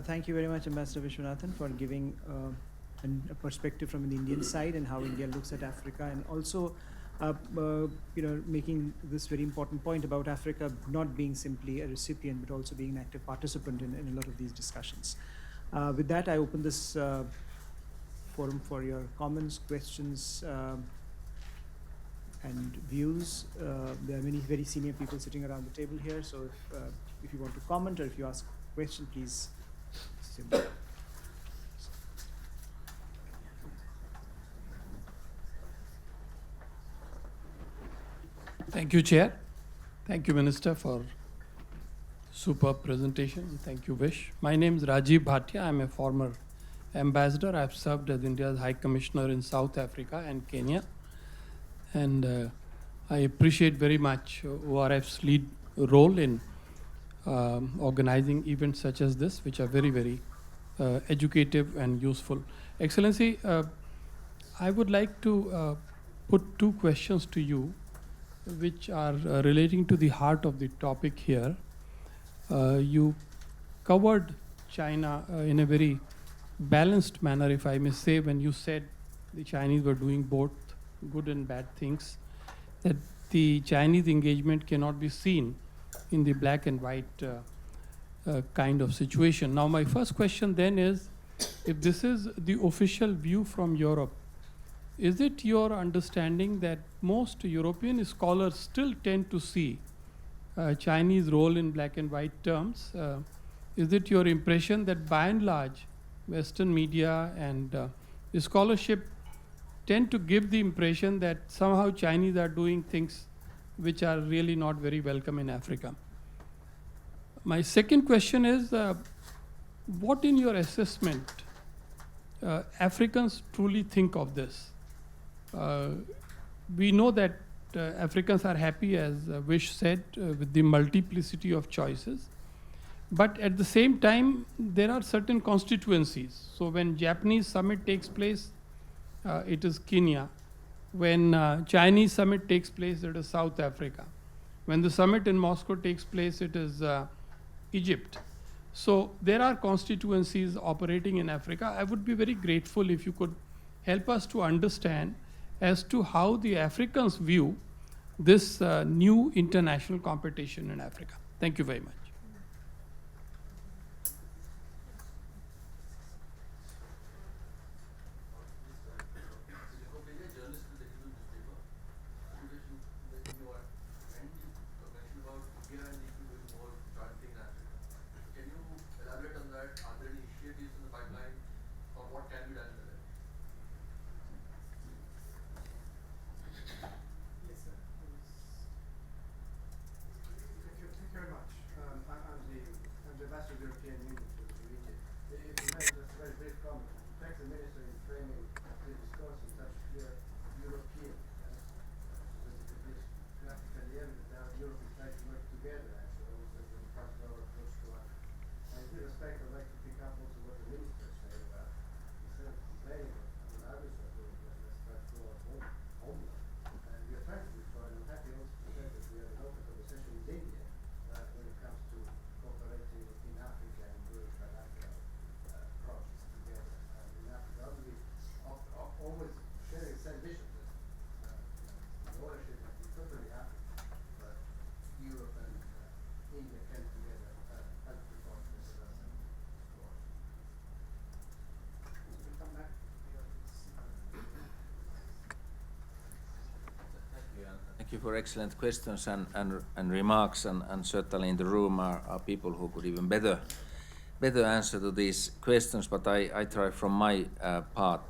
Thank you very much, Ambassador Viswanathan, for giving and a perspective from the Indian side and how India looks at Africa, and also making this very important point about Africa not being simply a recipient but also being an active participant in a lot of these discussions. With that, I open this forum for your comments, questions, and views. There are many very senior people sitting around the table here, so if you want to comment or if you ask a question, please. Thank you, Chair. Thank you, Minister, for superb presentation. And thank you, Vish. My name is Rajiv Bhatia. I'm a former ambassador. I've served as India's High Commissioner in South Africa and Kenya. And I appreciate very much ORF's lead role in organizing events such as this, which are very, very educative and useful. Excellency, I would like to put two questions to you, which are relating to the heart of the topic here. You covered China in a very balanced manner, if I may say, when you said the Chinese were doing both good and bad things, that the Chinese engagement cannot be seen in the black and white kind of situation. Now, my first question then is, if this is the official view from Europe, is it your understanding that most European scholars still tend to see Chinese role in black and white terms? Is it your impression that by and large, Western media and scholarship tend to give the impression that somehow Chinese are doing things which are really not very welcome in Africa? My second question is, what in your assessment Africans truly think of this? We know that Africans are happy, as Vish said, with the multiplicity of choices. But at the same time, there are certain constituencies. So when Japanese summit takes place, it is Kenya. When Chinese summit takes place, it is South Africa. When the summit in Moscow takes place, it is Egypt. So there are constituencies operating in Africa. I would be very grateful if you could help us to understand as to how the Africans view this new international competition in Africa. Thank you very much. Thank you for excellent questions and remarks, and certainly in the room are people who could even better answer to these questions, but I try from my part.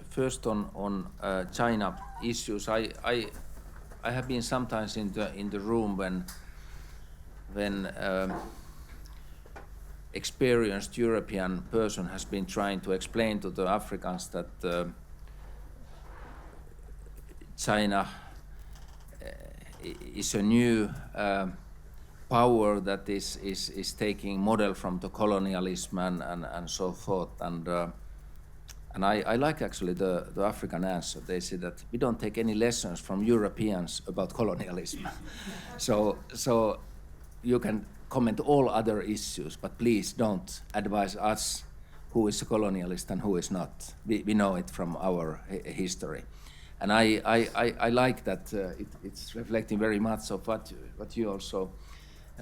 First on China issues, I have been sometimes in the room when experienced European person has been trying to explain to the Africans that China is a new power that is taking model from the colonialism and so forth, and I like actually the African answer. They say that we don't take any lessons from Europeans about colonialism. so you can comment all other issues, but please don't advise us who is a colonialist and who is not. We know it from our history. And I like that it's reflecting very much of what you also,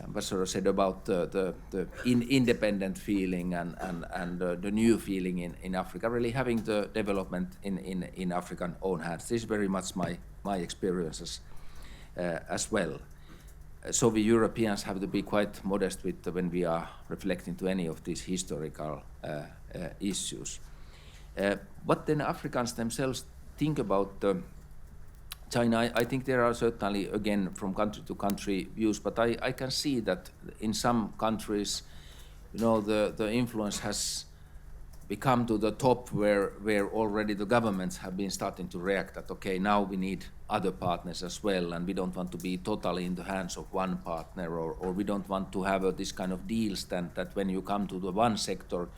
Ambassador, said about the independent feeling and the new feeling in Africa, really having the development in African own hands. This is very much my experiences as well. So we Europeans have to be quite modest with when we are reflecting to any of these historical issues. What then Africans themselves think about China? I think there are certainly, again, from country to country views, but I can see that in some countries, the influence has become to the top where already the governments have been starting to react that, okay, now we need other partners as well, and we don't want to be totally in the hands of one partner, or we don't want to have this kind of deals that when you come to the one sector,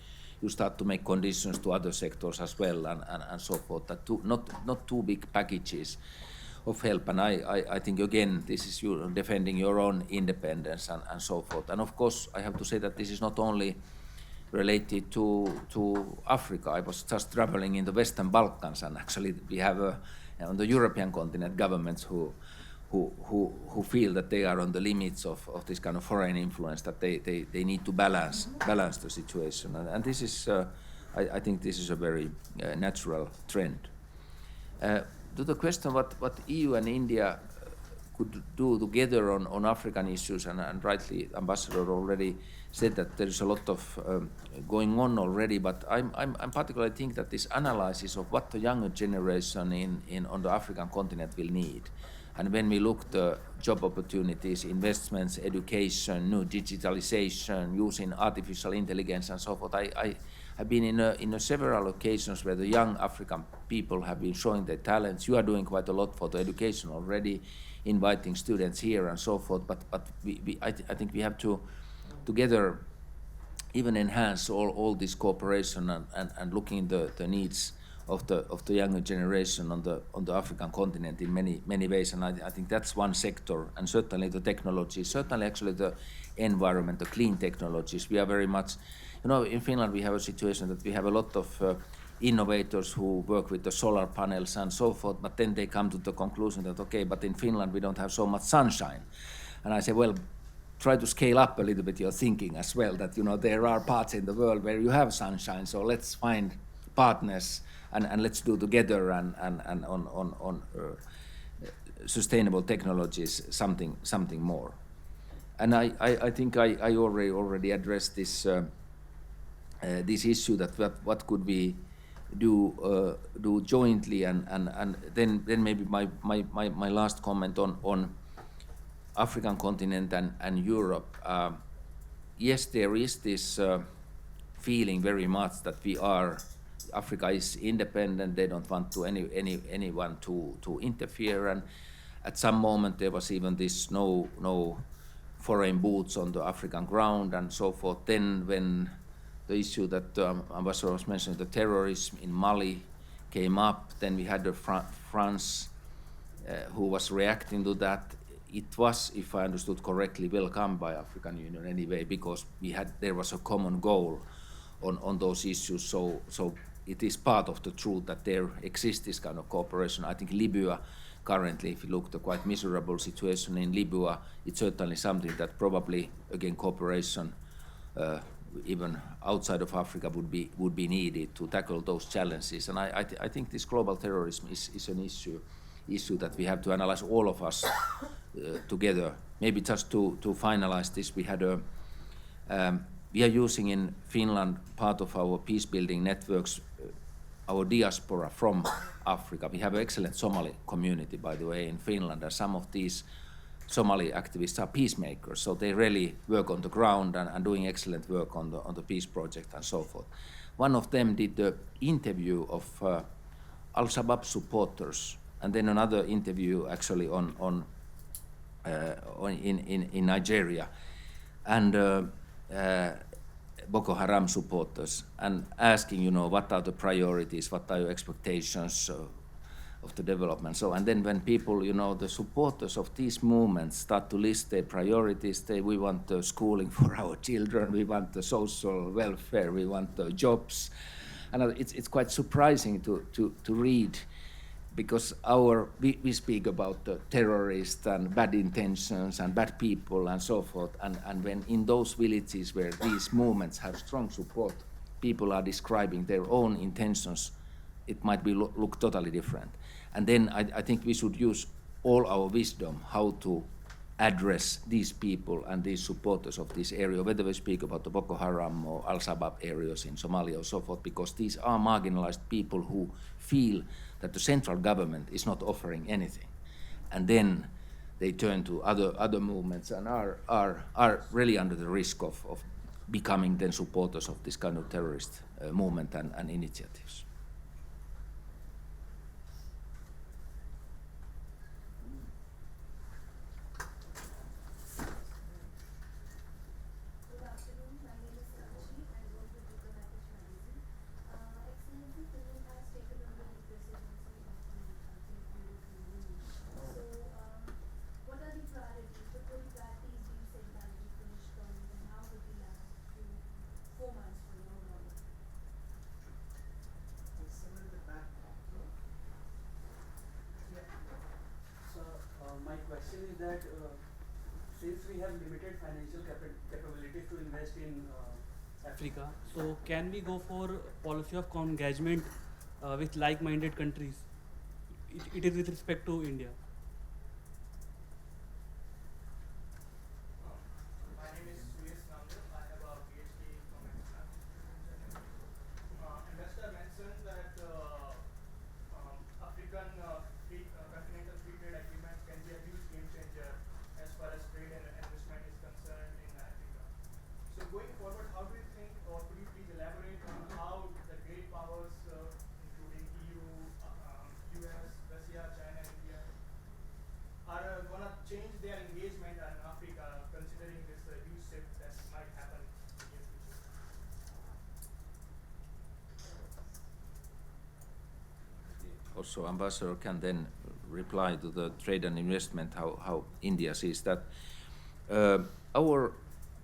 you start to make conditions to other sectors as well, and so forth. That not too big packages of help. And I think, again, this is you defending your own independence and so forth. And of course, I have to say that this is not only related to Africa. I was just traveling in the Western Balkans, and actually we have on the European continent governments who feel that they are on the limits of this kind of foreign influence, that they need to balance the situation. And this is, I think this is a very natural trend. To the question what EU and India could do together on African issues, and rightly Ambassador already said that there is a lot of going on already, but I'm particularly think that this analysis of what the younger generation on the African continent will need. And when we look the job opportunities, investments, education, new digitalization, using artificial intelligence and so forth, I have been in several occasions where the young African people have been showing their talents. You are doing quite a lot for the education already, inviting students here and so forth, but I think we have to together even enhance all this cooperation and looking the needs of the younger generation on the African continent in many ways. And I think that's one sector, and certainly the technology, certainly actually the environment, the clean technologies. We are very much, in Finland we have a situation that we have a lot of innovators who work with the solar panels and so forth, but then they come to the conclusion that, okay, but in Finland we don't have so much sunshine. And I say, well, try to scale up a little bit your thinking as well, that there are parts in the world where you have sunshine, so let's find partners and let's do together and on sustainable technologies something more. And I think I already addressed this issue that what could we do jointly, and then maybe my last comment on African continent and Europe. Yes, there is this feeling very much that Africa is independent. They don't want to anyone to interfere, and at some moment there was even this no foreign boots on the African ground and so forth. Then when the issue that Ambassador was mentioning, the terrorism in Mali came up, then we had France who was reacting to that. It was, if I understood correctly, welcomed by African Union anyway, because there was a common goal on those issues. So it is part of the truth that there exists this kind of cooperation. I think Libya currently, if you look at the quite miserable situation in Libya, it's certainly something that probably, again, cooperation even outside of Africa would be needed to tackle those challenges. And I think this global terrorism is an issue that we have to analyze, all of us together. Maybe just to finalize this, we are using in Finland part of our peace building networks, our diaspora from Africa. We have an excellent Somali community, by the way, in Finland, and some of these Somali activists are peacemakers, so they really work on the ground and doing excellent work on the peace project and so forth. One of them did the interview of Al-Shabaab supporters, and then another interview actually in Nigeria, and Boko Haram supporters, and asking, what are the priorities, what are your expectations the development. So, and then when people, the supporters of these movements start to list their priorities, we want schooling for our children, we want the social welfare, we want the jobs. And it's quite surprising to read, because we speak about the terrorists and bad intentions and bad people and so forth, and when in those villages where these movements have strong support, people are describing their own intentions, it might be look totally different. And then I think we should use all our wisdom how to address these people and these supporters of this area, whether we speak about the Boko Haram or Al-Shabaab areas in Somalia or so forth, because these are marginalized people who feel that the central government is not offering anything. And then they turn to other movements and are really under the risk of becoming then supporters of this kind of terrorist movement and initiatives. My question is that since we have limited financial capabilities to invest in Africa, so can we go for policy of engagement with like-minded countries? It is with respect to India. My name is Viswanathan. I have a PhD from international investor mentioned that African continental free trade agreement can be a huge game changer as far as trade and investment is concerned in Africa. So going forward, how do you think, or could you please elaborate on how the great powers, including EU, US, Russia, China, India, are going to change their engagement in Africa, considering this huge shift that might happen in the near future? Also, Ambassador can then reply to the trade and investment, how India sees that. Our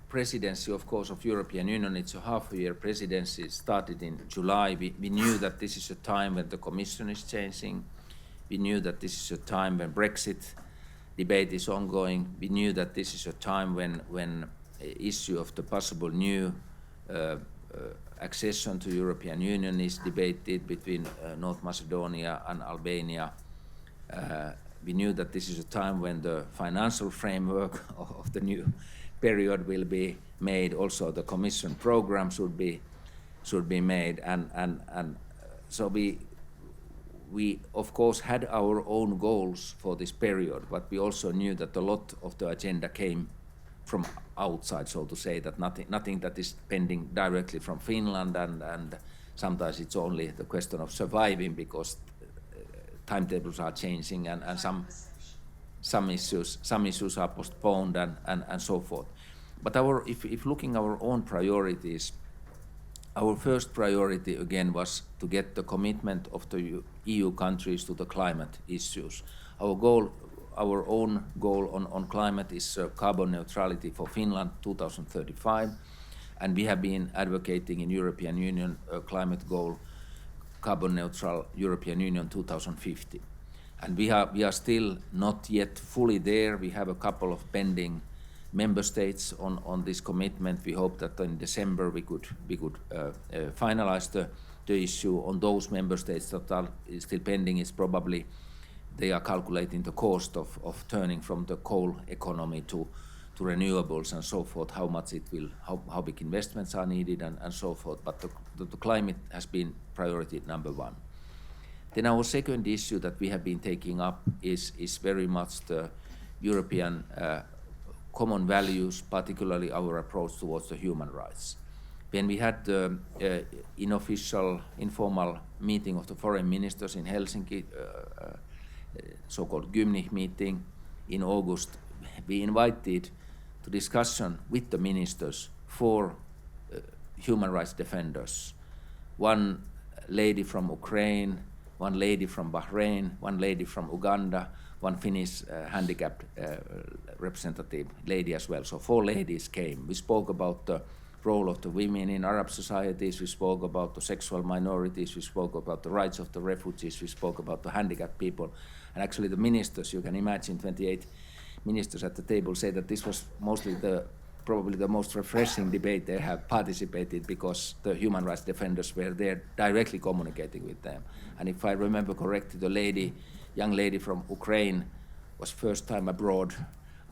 presidency, of course, of European Union, it's a half-year presidency, started in July. We knew that this is a time when the Commission is changing. We knew that this is a time when Brexit debate is ongoing. We knew that this is a time when issue of the possible new accession to European Union is debated between North Macedonia and Albania. We knew that this is a time when the financial framework of the new period will be made. Also, the Commission program should be made, and so we of course had our own goals for this period, but we also knew that a lot of the agenda came from outside, so to say, that nothing that is pending directly from Finland, and sometimes it's only the question of surviving because timetables are changing and some issues are postponed and so forth. But if looking our own priorities, our first priority again was to get the commitment of the EU countries to the climate issues. Our own goal on climate is carbon neutrality for Finland 2035, and we have been advocating in European Union a climate goal, carbon neutral European Union 2050. And we are still not yet fully there. We have a couple of pending member states on this commitment. We hope that in December we could finalize the issue. On those member states that are still pending, is probably they are calculating the cost of turning from the coal economy to renewables and so forth, how much it will, how big investments are needed and so forth. But the climate has been priority number one. Then our second issue that we have been taking up is very much the European common values, particularly our approach towards the human rights. When we had the informal meeting of the foreign ministers in Helsinki, so-called Gymnich meeting in August, we invited to discussion with the ministers for human rights defenders. One lady from Ukraine, one lady from Bahrain, one lady from Uganda, one Finnish handicapped representative lady as well. So 4 ladies came. We spoke about the role of the women in Arab societies, we spoke about the sexual minorities, we spoke about the rights of the refugees, we spoke about the handicapped people. And actually the ministers, you can imagine 28 ministers at the table say that this was mostly probably the most refreshing debate they have participated, because the human rights defenders were there directly communicating with them. And if I remember correctly, the young lady from Ukraine was first time abroad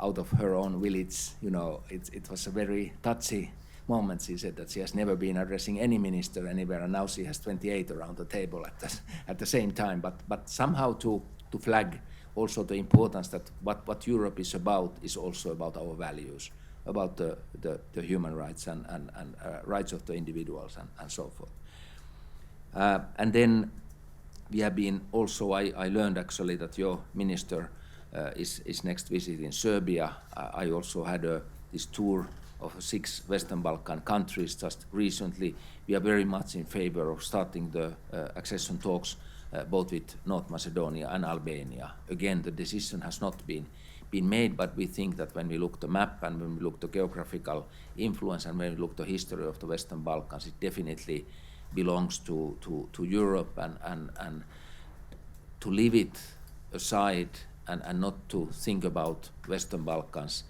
out of her own village. You know, it was a very touchy moment. She said that she has never been addressing any minister anywhere, and now she has 28 around the table at the same time. But somehow to flag also the importance that what Europe is about is also about our values, about the human rights and rights of the individuals and so forth. And then we have been also, I learned actually that your minister is next visiting Serbia. I also had this tour of 6 Western Balkan countries just recently. We are very much in favor of starting the accession talks both with North Macedonia and Albania. Again, the decision has not been made, but we think that when we look the map and when we look the geographical influence and when we look the history of the Western Balkans, it definitely belongs to Europe, and to leave it aside and not to think about Western Balkans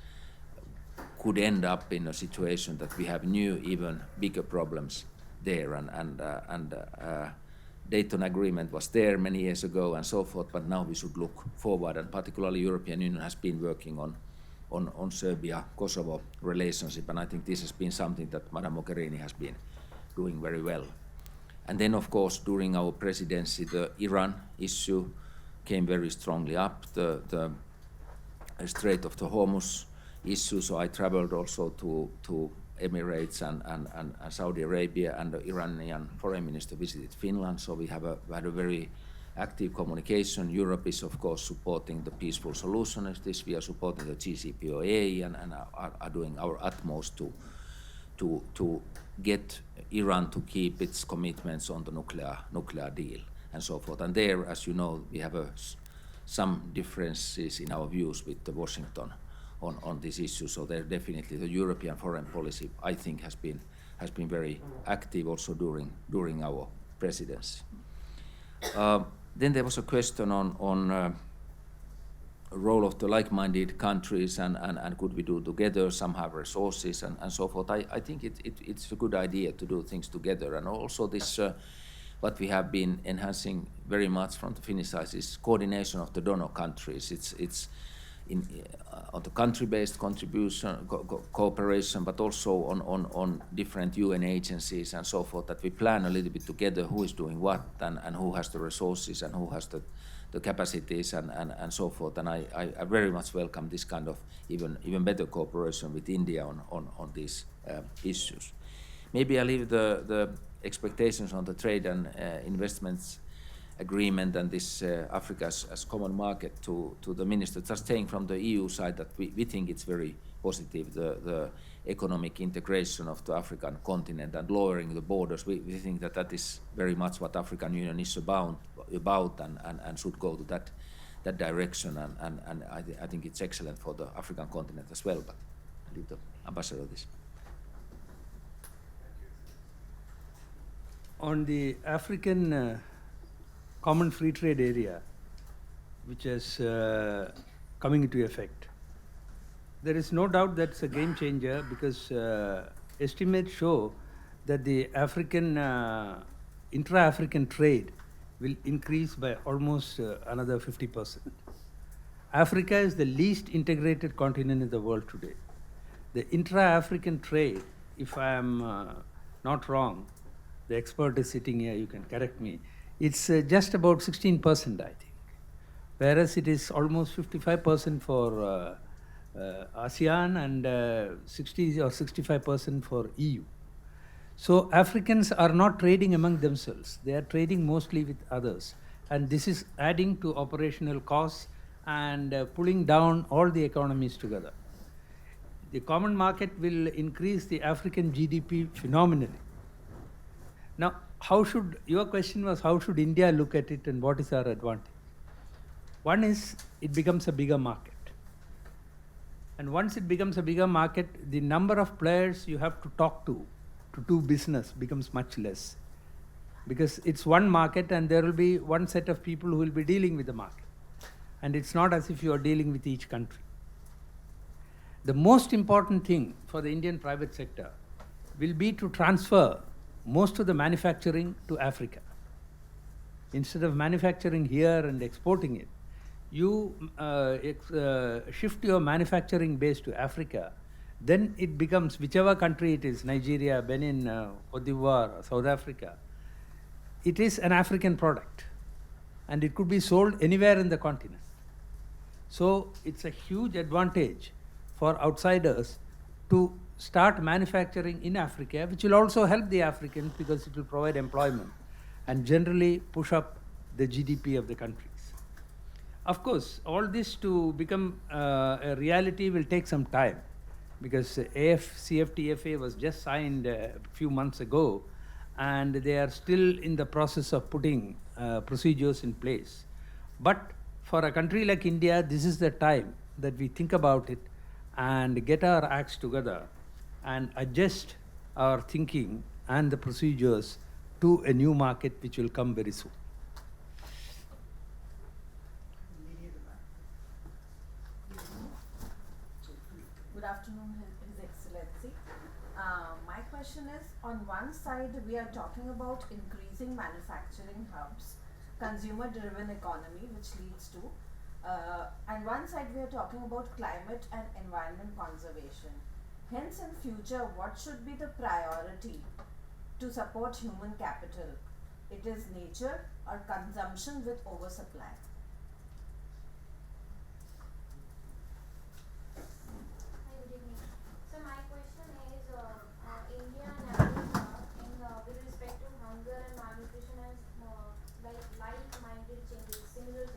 could end up in a situation that we have new, even bigger problems there. And Dayton Agreement was there many years ago and so forth, but now we should look forward, and particularly European Union has been working on Serbia-Kosovo relationship, and I think this has been something that Madam Mogherini has been doing very well. And then, of course, during our presidency, the Iran issue came very strongly up, the Strait of the Hormuz issue, so I traveled also to Emirates and Saudi Arabia, and the Iranian foreign minister visited Finland, so we had a very active communication. Europe is, of course, supporting the peaceful solution of this. We are supporting the JCPOA and are doing our utmost to get Iran to keep its commitments on the nuclear deal and so forth. And there, as you know, we have some differences in our views with Washington on this issue. So there definitely the European foreign policy, I think, has been very active also during our presidency. Then there was a question on role of the like-minded countries and could we do together, some have resources and so forth. I think it's a good idea to do things together, and also this what we have been enhancing very much from the Finnish side is coordination of the donor countries. It's on the country-based contribution, cooperation, but also on different UN agencies and so forth, that we plan a little bit together who is doing what and who has the resources and who has the capacities and so forth. And I very much welcome this kind of even better cooperation with India on these issues. Maybe I leave the expectations on the trade and investments agreement and this Africa as common market to the minister. Just saying from the EU side that we think it's very positive, the economic integration of the African continent and lowering the borders. We think that is very much what African Union is about and should go to that direction, and I think it's excellent for the African continent as well, but I'll leave the ambassador this. On the African Common Free Trade Area, which is coming into effect, there is no doubt that's a game changer, because estimates show that the African intra-African trade will increase by almost another 50%. Africa is the least integrated continent in the world today. The intra-African trade, if I am not wrong, the expert is sitting here, you can correct me, it's just about 16%, I think, whereas it is almost 55% for ASEAN and 60 or 65% for EU. So Africans are not trading among themselves, they are trading mostly with others, and this is adding to operational costs and pulling down all the economies together. The common market will increase the African GDP phenomenally. Now, your question was how should India look at it and what is our advantage? One is it becomes a bigger market. And once it becomes a bigger market, the number of players you have to talk to do business becomes much less. Because it's one market and there will be one set of people who will be dealing with the market. And it's not as if you are dealing with each country. The most important thing for the Indian private sector will be to transfer most of the manufacturing to Africa. Instead of manufacturing here and exporting it, you shift your manufacturing base to Africa, then it becomes, whichever country it is, Nigeria, Benin, Cote d'Ivoire, South Africa, it is an African product and it could be sold anywhere in the continent. So it's a huge advantage for outsiders to start manufacturing in Africa, which will also help the Africans because it will provide employment and generally push up the GDP of the countries. Of course, all this to become a reality will take some time because AF-CFTA was just signed a few months ago and they are still in the process of putting procedures in place. But for a country like India, this is the time that we think about it and get our acts together and adjust our thinking and the procedures to a new market which will come very soon. Good afternoon, His Excellency. My question is, on one side we are talking about increasing manufacturing hubs, consumer-driven economy which leads to, and one side we are talking about climate and environment conservation. Hence, in future, what should be the priority to support human capital? It is nature or consumption with oversupply? Hi, good evening. So my question is, India and Africa, with respect to hunger and malnutrition, has like-minded changes, similar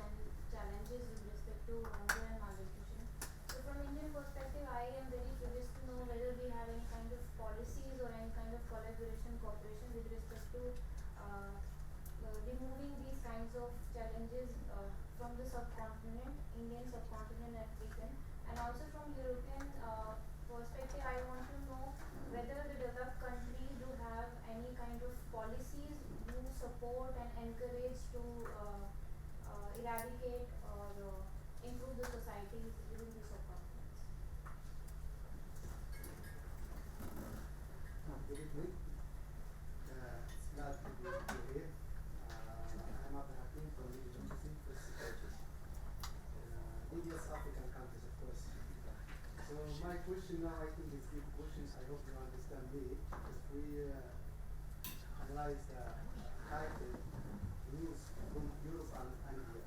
challenges with respect to hunger and malnutrition. So from Indian perspective, I am very curious to know whether we have any kind of policies or any kind of collaboration, cooperation with respect to removing these kinds of challenges from the subcontinent, Indian subcontinent, African, and also from European perspective. I want to know whether the developed countries do have any kind of policies to support and encourage to eradicate or improve the societies within the subcontinents. Good evening. It's glad to be here. I'm Abdul Hakim from the University of Psychology. India's African countries, of course. So my question now, I think is big questions. I hope you understand me. If we analyze the title news from Europe and India.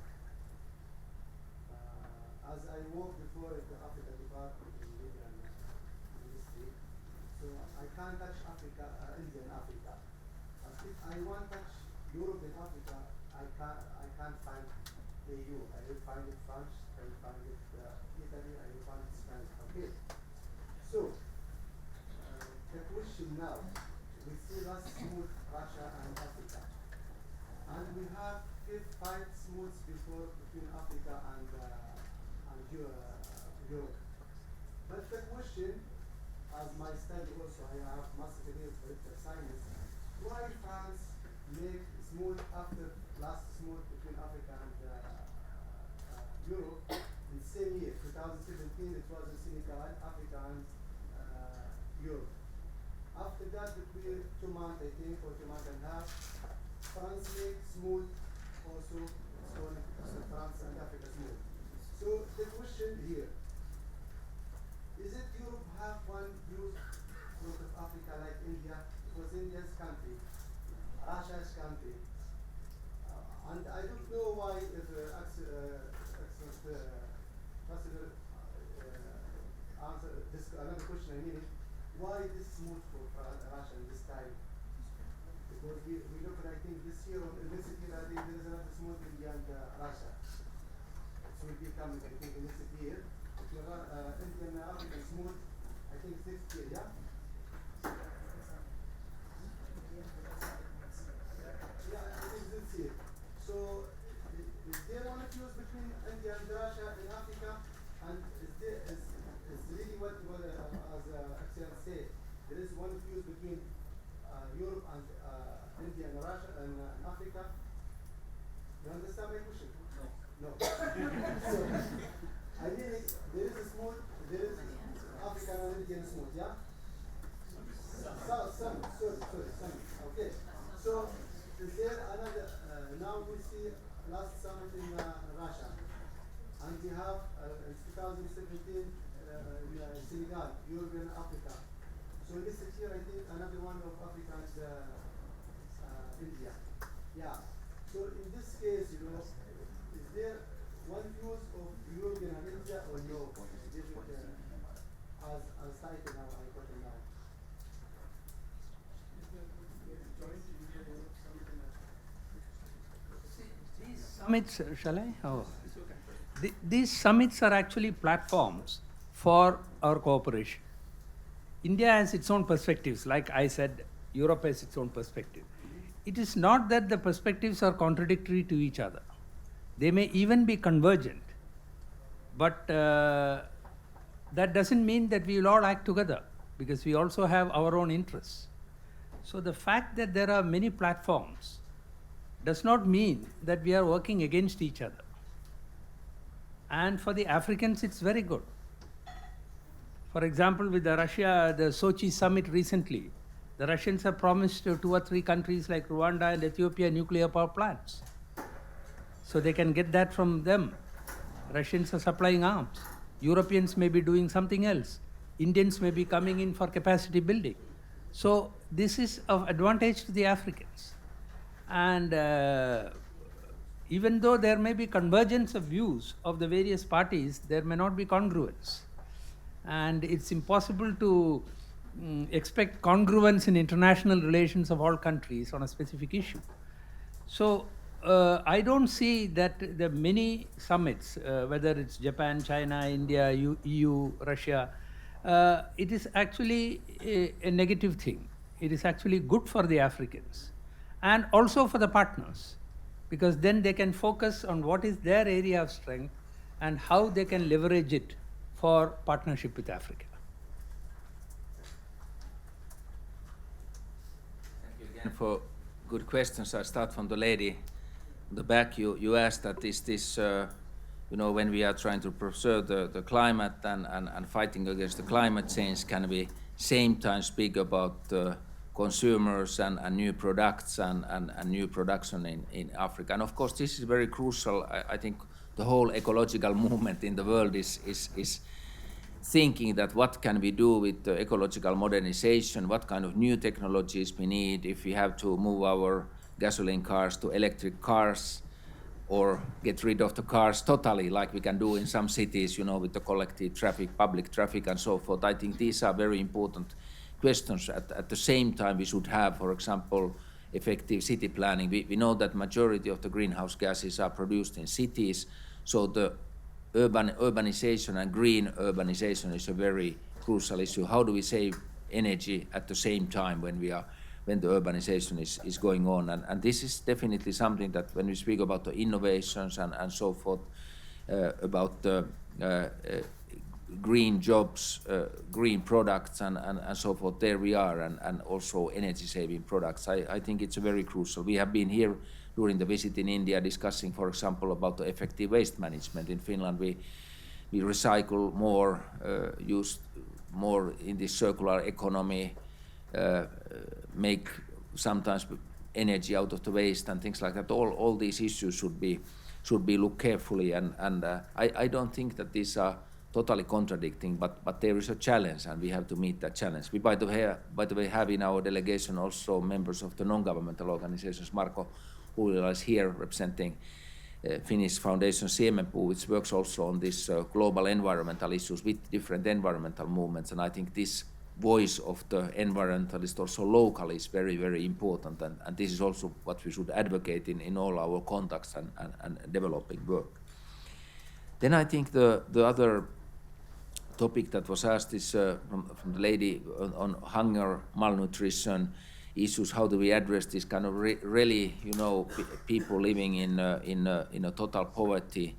As I worked before at the Africa Department in Media and Ministry, so I can't touch Africa, India and Africa. If I want to touch Europe and Africa, I can't find EU. I will find it France, I will find it Italy, I will find it Spain. Okay. So the question now, we see last smooth Russia and Africa. And we have 5 smooths between Africa and Europe. But the question, as my study also, I have master degree in political science, why France make smooth after last smooth between Africa and Europe in the same year, 2017, it was in Senegal, Africa and Europe. After that, between 2 months, I think, or 2 months and a half, France make smooth also, so France and Africa smooth. So the question here, is it Europe have one view out of Africa like India? Because India's country, Russia's country, and I don't know why if Ambassador answer this another question. I mean, why this smooth for Russia this time? Because we look at, I think this year on university, I think there is another smooth India and Russia. It will be coming, I think, in this year. Indian African smooth, I think 6th year, yeah? one fuse between Europe and India and Russia and Africa. You understand my question? No. So, I mean, there is a smooth, there is African and Indian smooth, yeah? Some. Okay. So, is there another, now we see last summit in Russia, and we have in 2017 Senegal, European Africa. So this year I think another one of Africa and India. Yeah. So in this case, you know, is there one views of European and India or no? As cited now, I got it now. These summits, shall I? Oh. These summits are actually platforms for our cooperation. India has its own perspectives. Like I said, Europe has its own perspective. It is not that the perspectives are contradictory to each other. They may even be convergent. But that doesn't mean that we will all act together, because we also have our own interests. So the fact that there are many platforms does not mean that we are working against each other. And for the Africans, it's very good. For example, with the Sochi summit recently, the Russians have promised to 2 or 3 countries like Rwanda and Ethiopia nuclear power plants. So they can get that from them. Russians are supplying arms. Europeans may be doing something else. Indians may be coming in for capacity building. So this is of advantage to the Africans. And even though there may be convergence of views of the various parties, there may not be congruence. And it's impossible to expect congruence in international relations of all countries on a specific issue. So I don't see that the many summits, whether it's Japan, China, India, EU, Russia, it is actually a negative thing. It is actually good for the Africans and also for the partners, because then they can focus on what is their area of strength and how they can leverage it for partnership with Africa. Thank you again for good questions. I start from the lady in the back. You asked that is this, when we are trying to preserve the climate and fighting against the climate change, can we same time speak about consumers and new products and new production in Africa? And of course, this is very crucial. I think the whole ecological movement in the world is thinking that what can we do with the ecological modernization, what kind of new technologies we need, if we have to move our gasoline cars to electric cars or get rid of the cars totally, like we can do in some cities, with the collective traffic, public traffic and so forth. I think these are very important questions. At the same time, we should have, for example, effective city planning. We know that majority of the greenhouse gases are produced in cities, so the urbanization and green urbanization is a very crucial issue. How do we save energy at the same time when the urbanization is going on? And this is definitely something that when we speak about the innovations and so forth, about the green jobs, green products and so forth, there we are, and also energy saving products. I think it's very crucial. We have been here during the visit in India discussing, for example, about the effective waste management. In Finland, we recycle more, use more in this circular economy, make sometimes energy out of the waste and things like that. All these issues should be looked carefully, and I don't think that these are totally contradicting, but there is a challenge, and we have to meet that challenge. We, by the way, have in our delegation also members of the non-governmental organizations. Marko Huilila is here representing Finnish Foundation Siemenpuu, which works also on this global environmental issues with different environmental movements, and I think this voice of the environmentalist also locally is very, very important, and this is also what we should advocate in all our contacts and developing work. Then I think the other topic that was asked is from the lady on hunger, malnutrition issues. How do we address this kind of really, people living in a total poverty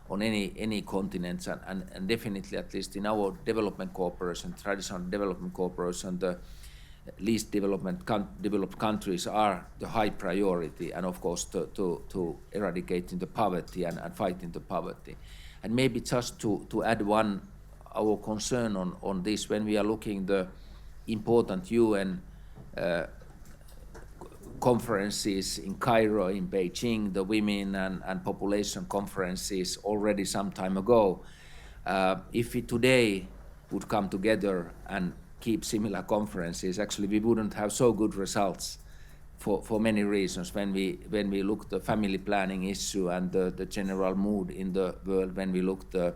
on any continents, and definitely, at least in our development cooperation, traditional development cooperation, the least developed countries are the high priority, and of course to eradicating the poverty and fighting the poverty. And maybe just to add our concern on this, when we are looking the important UN conferences in Cairo, in Beijing, the women and population conferences already some time ago, if we today would come together and keep similar conferences, actually we wouldn't have so good results for many reasons. When we look at the family planning issue and the general mood in the world, when we look at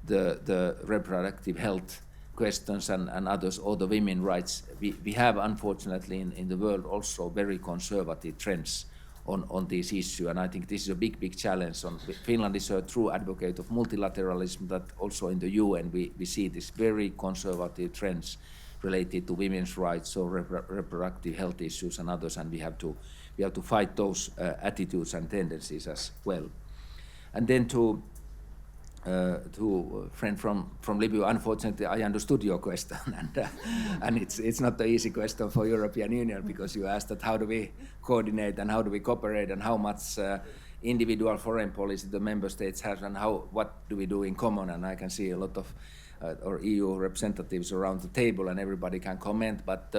the reproductive health questions and others, or the women's rights, we have unfortunately in the world also very conservative trends on this issue, and I think this is a big challenge. Finland is a true advocate of multilateralism, that also in the UN we see these very conservative trends related to women's rights or reproductive health issues and others, and we have to fight those attitudes and tendencies as well. And then to a friend from Libya, unfortunately I understood your question, and it's not an easy question for European Union, because you asked that how do we coordinate and how do we cooperate and how much individual foreign policy the member states have and what do we do in common, and I can see a lot of or EU representatives around the table and everybody can comment, but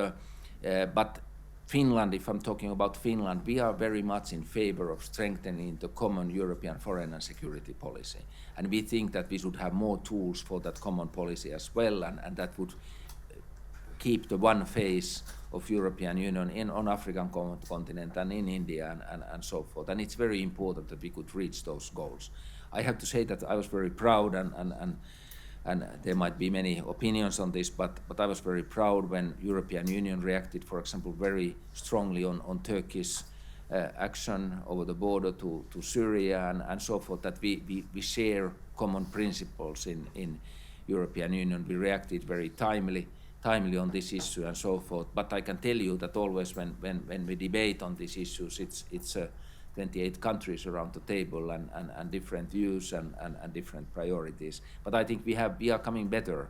Finland, if I'm talking about Finland, we are very much in favor of strengthening the common European foreign and security policy. And we think that we should have more tools for that common policy as well, and that would keep the one face of European Union on African continent and in India and so forth. And it's very important that we could reach those goals. I have to say that I was very proud, and there might be many opinions on this, but I was very proud when European Union reacted, for example, very strongly on Turkish action over the border to Syria and so forth, that we share common principles in European Union. We reacted very timely on this issue and so forth. But I can tell you that always when we debate on these issues, it's 28 countries around the table and different views and different priorities. But I think we are coming better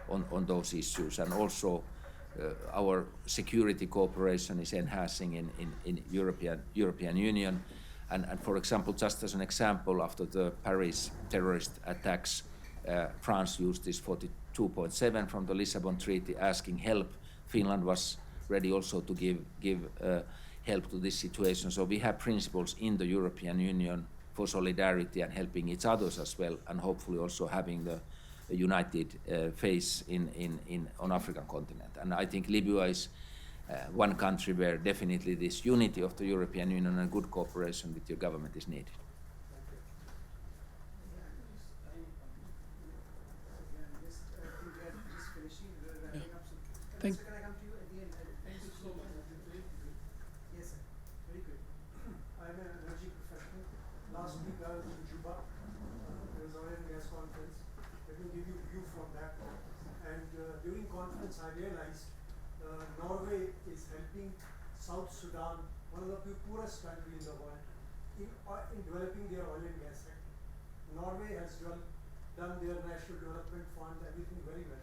on those issues, and also our security cooperation is enhancing in European Union. And for example, just as an example, after the Paris terrorist attacks, France used this 42.7 from the Lisbon Treaty asking help. Finland was ready also to give help to this situation. So we have principles in the European Union for solidarity and helping each other as well, and hopefully also having the united face on African continent. And I think Libya is one country where definitely this unity of the European Union and good cooperation with your government is needed. Thank Can I come to you at the end? Thank you so much. Yes, sir. Very good. I'm an energy professional. Last week I was in Juba. There was an oil and gas conference. Let me give you a view from that. And during conference I realized Norway is helping South Sudan, one of the poorest countries in the world, in developing their oil and gas sector. Norway has done their national development fund, everything very well.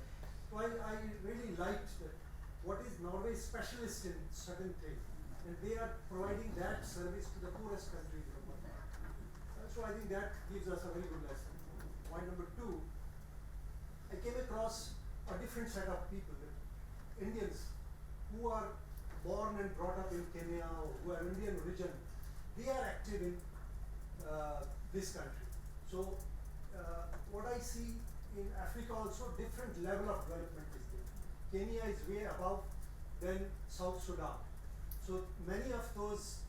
So I really liked that. What is Norway specialist in certain things, and they are providing that service to the poorest countries in the world. So I think that gives us a very good lesson. Point number two, I came across a different set of people, Indians who are born and brought up in Kenya, or who are Indian origin. They are active in this country. So what I see in Africa also, different level of development is there. Kenya is way above than South Sudan. So many of those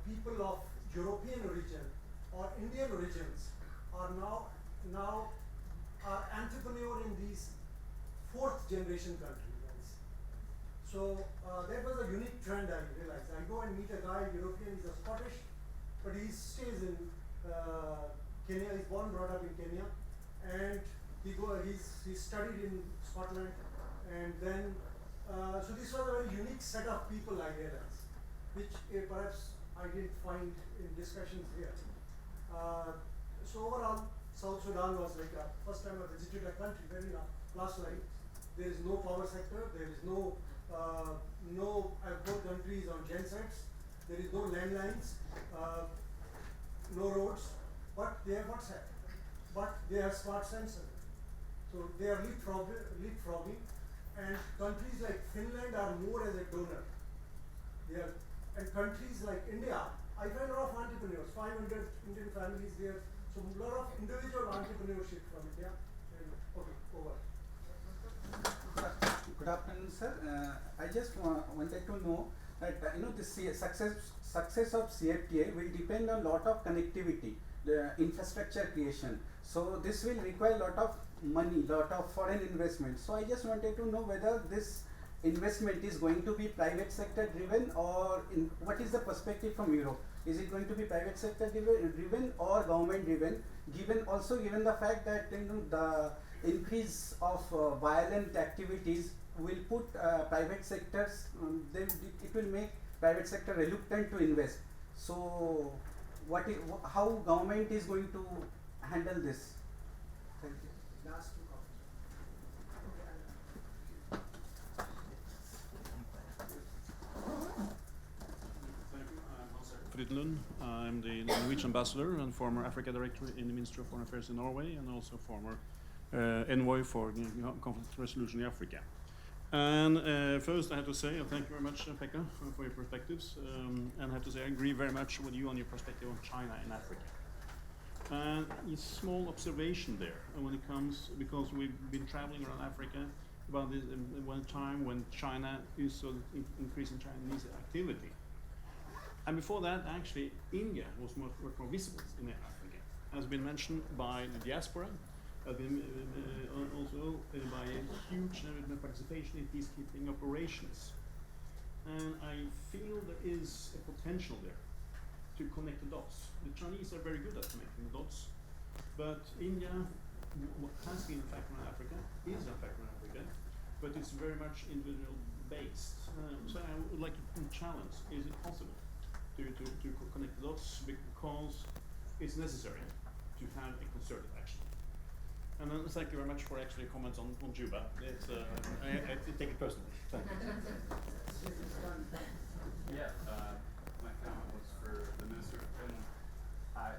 people of European origin or Indian origins are now are entrepreneur in these fourth generation countries. So that was a unique trend I realized. I go and meet a guy, European, he's a Scottish, but he stays in Kenya, he's born, brought up in Kenya, and he studied in Scotland, and then so this was a very unique set of people I realized, which perhaps I didn't find in discussions here. So overall, South Sudan was like first time I visited a country where last slide, there is no power sector, there is no there is no landlines, no roads, but they have WhatsApp, but they have smart sensor. So they are leapfrogging, and countries like Finland are more as a donor. And countries like India, I find a lot of entrepreneurs, 500 Indian families there, so a lot of individual entrepreneurship from India. Okay, over. Good afternoon, sir. I just wanted to know that the success of CFTA will depend on lot of connectivity, the infrastructure creation. So this will require lot of money, lot of foreign investment. So I just wanted to know whether this investment is going to be private sector driven, or what is the perspective from Europe? Is it going to be private sector driven or government driven? Given the fact that the increase of violent activities will put private sectors, it will make private sector reluctant to invest. So how government is going to handle this? Thank you. Last two comments. Thank you. I'm Hans Frydenlund. I'm the Norwegian ambassador and former Africa director in the Ministry of Foreign Affairs in Norway, and also former envoy for conflict resolution in Africa. And first I have to say, thank you very much, Pekka, for your perspectives. And I have to say I agree very much with you on your perspective on China and Africa. And a small observation there when it comes, because we've been traveling around Africa about this one time when China is increasing Chinese activity. And before that, actually, India was much more visible in Africa. Has been mentioned by the Diaspora, has been also by a huge participation in peacekeeping operations. And I feel there is a potential there to connect the dots. The Chinese are very good at connecting the dots, but India, what has been a factor in Africa, is a factor in Africa, but it's very much individual based. So I would like to challenge, is it possible to connect the dots, because it's necessary to have a concerted action. And then thank you very much for actually comments on Juba. It's, I take it personally. Thank you. Yeah, my comment was for the Minister of Finland. I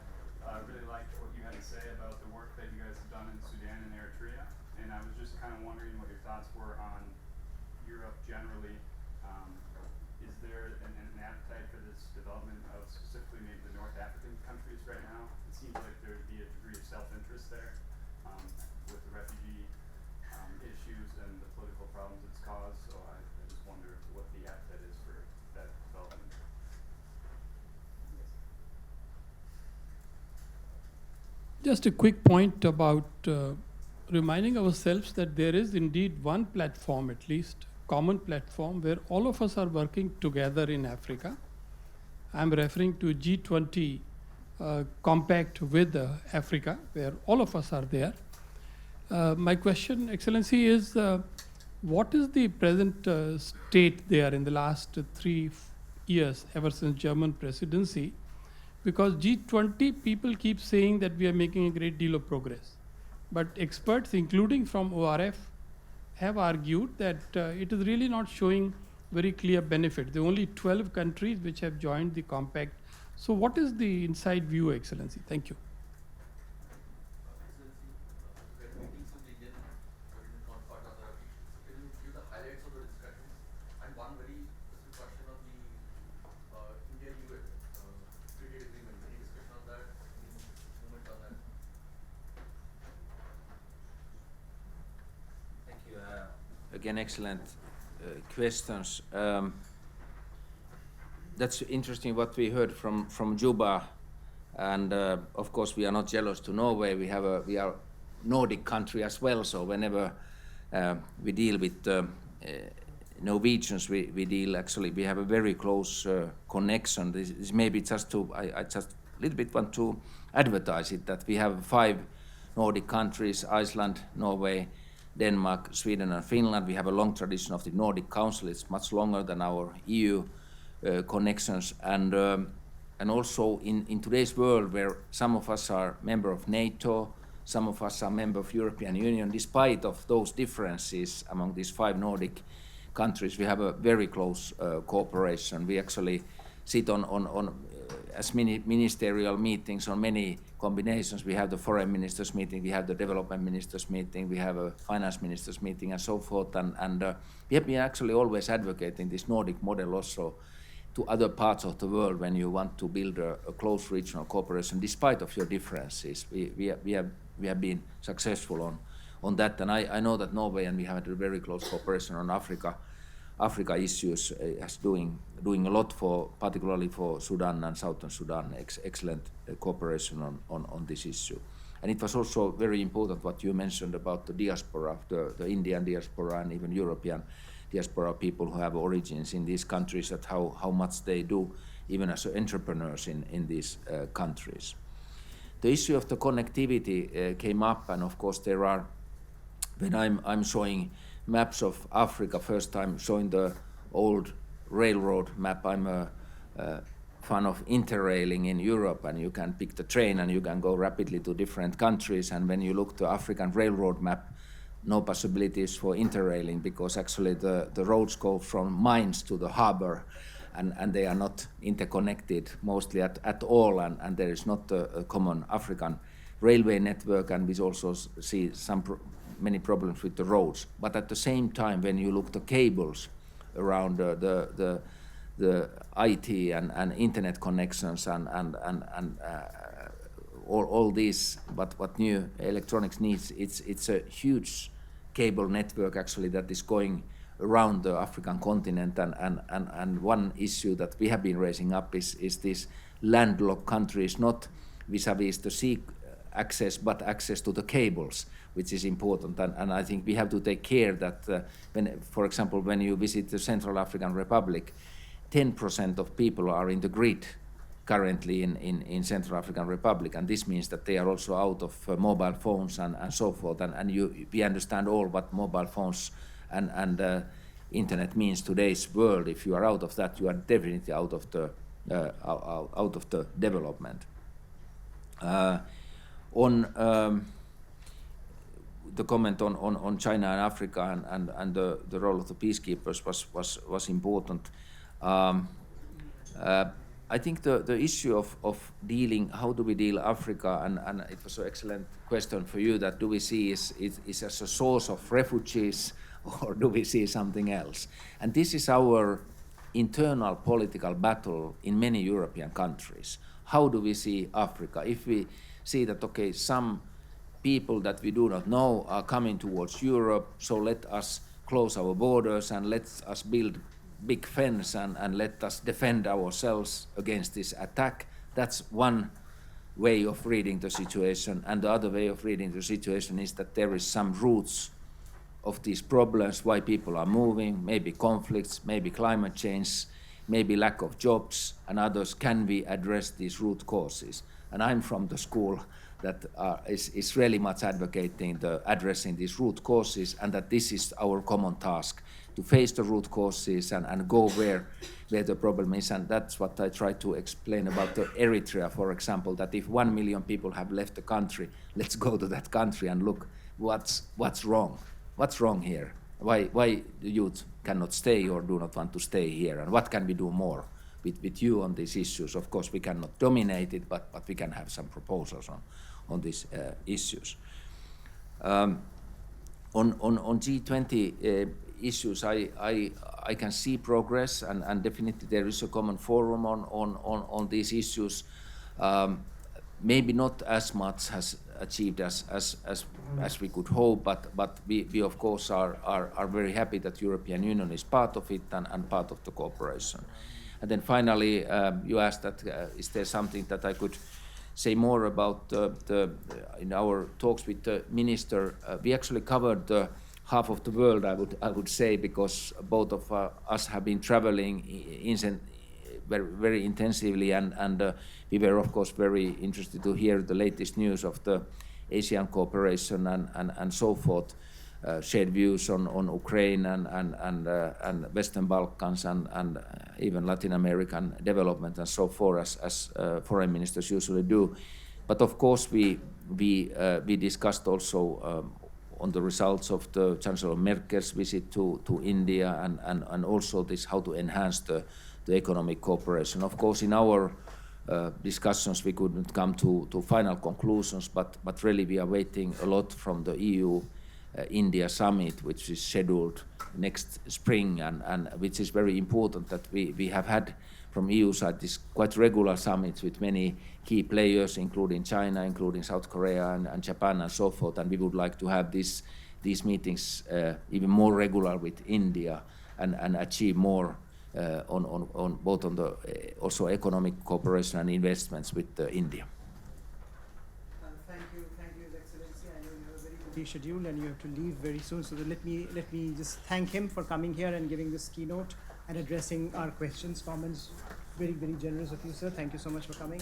really liked what you had to say about the work that you guys have done in Sudan and Eritrea, and I was just kind of wondering what your thoughts were on Europe generally. Is there an appetite for this development of specifically maybe the North African countries right now? It seems like there would be a degree of self-interest there with the refugee issues and the political problems it's caused, so I just wonder what the appetite is for that development. Just a quick point about reminding ourselves that there is indeed one platform, at least, common platform, where all of us are working together in Africa. I'm referring to G20 compact with Africa, where all of us are there. My question, Excellency, is what is the present state there in the last 3 years, ever since German presidency? Because G20 people keep saying that we are making a great deal of progress. But experts, including from ORF, have argued that it is really not showing very clear benefit. There are only 12 countries which have joined the compact. So what is the inside view, Excellency? Thank you. Again, excellent questions. That's interesting what we heard from Juba, and of course we are not jealous to Norway. We are Nordic country as well. So whenever we deal with Norwegians, we have a very close connection. This is maybe just to I just a little bit want to advertise it, that we have 5 Nordic countries: Iceland, Norway, Denmark, Sweden and Finland. We have a long tradition of the Nordic Council. It's much longer than our EU connections. And also in today's world, where some of us are member of NATO, some of us are member of European Union, despite of those differences among these 5 Nordic countries, we have a very close cooperation. We actually sit on as many ministerial meetings on many combinations. We have the foreign ministers meeting, we have the development ministers meeting, we have a finance ministers meeting and so forth. And we have been actually always advocating this Nordic model also to other parts of the world when you want to build a close regional cooperation, despite of your differences. We have been successful on that. And I know that Norway, and we have had a very close cooperation on Africa issues, as doing a lot for, particularly for Sudan and Southern Sudan, excellent cooperation on this issue. And it was also very important what you mentioned about the diaspora, the Indian diaspora and even European diaspora people who have origins in these countries, that how much they do, even as entrepreneurs in these countries. The issue of the connectivity came up, and of course there are, when I'm showing maps of Africa, first time showing the old railroad map. I'm a fan of interrailing in Europe, and you can pick the train and you can go rapidly to different countries. And when you look to African railroad map, no possibilities for interrailing, because actually the roads go from mines to the harbor, and they are not interconnected mostly at all, and there is not a common African railway network, and we also see many problems with the roads. But at the same time, when you look the cables around the IT and internet connections and all these, what new electronics needs, it's a huge cable network actually that is going around the African continent, and one issue that we have been raising up is this landlocked countries, not vis-a-vis the sea access, but access to the cables, which is important. And I think we have to take care that for example, when you visit the Central African Republic, 10% of people are in the grid currently in Central African Republic, and this means that they are also out of mobile phones and so forth. And we understand all what mobile phones and internet means today's world. If you are out of that, you are definitely out of the development. On the comment on China and Africa and the role of the peacekeepers was important. I think the issue of dealing, how do we deal Africa, and it was an excellent question for you, that do we see is as a source of refugees, or do we see something else? And this is our internal political battle in many European countries. How do we see Africa? If we see that, okay, some people that we do not know are coming towards Europe, so let us close our borders and let us build big fence and let us defend ourselves against this attack. That's one way of reading the situation. And the other way of reading the situation is that there is some roots of these problems, why people are moving, maybe conflicts, maybe climate change, maybe lack of jobs, and others. Can we address these root causes? And I'm from the school that is really much advocating addressing these root causes, and that this is our common task, to face the root causes and go where the problem is. And that's what I try to explain about the Eritrea, for example, that if 1 million people have left the country, let's go to that country and look what's wrong. What's wrong here? Why the youth cannot stay or do not want to stay here, and what can we do more with you on these issues? Of course, we cannot dominate it, but we can have some proposals on these issues. On G20 issues, I can see progress, and definitely there is a common forum on these issues. Maybe not as much has achieved as we could hope, but we of course are very happy that European Union is part of it and part of the cooperation. And then finally, you asked that is there something that I could say more about in our talks with the minister. We actually covered half of the world, I would say, because both of us have been traveling very intensively, and we were of course very interested to hear the latest news of the Asian cooperation and so forth, shared views on Ukraine and Western Balkans and even Latin American development and so forth, as foreign ministers usually do. But of course we discussed also on the results of the Chancellor Merkel's visit to India, and also this how to enhance the the economic cooperation. Of course, in our discussions we couldn't come to final conclusions, but really we are waiting a lot from the EU India summit, which is scheduled next spring, and which is very important that we have had from EU side this quite regular summits with many key players, including China, including South Korea and Japan and so forth, and we would like to have these meetings even more regular with India and achieve more on both on the also economic cooperation and investments with India. Thank you, His Excellency. I know you have a very busy schedule and you have to leave very soon. So let me just thank him for coming here and giving this keynote and addressing our questions, comments. Very, very generous of you, sir. Thank you so much for coming.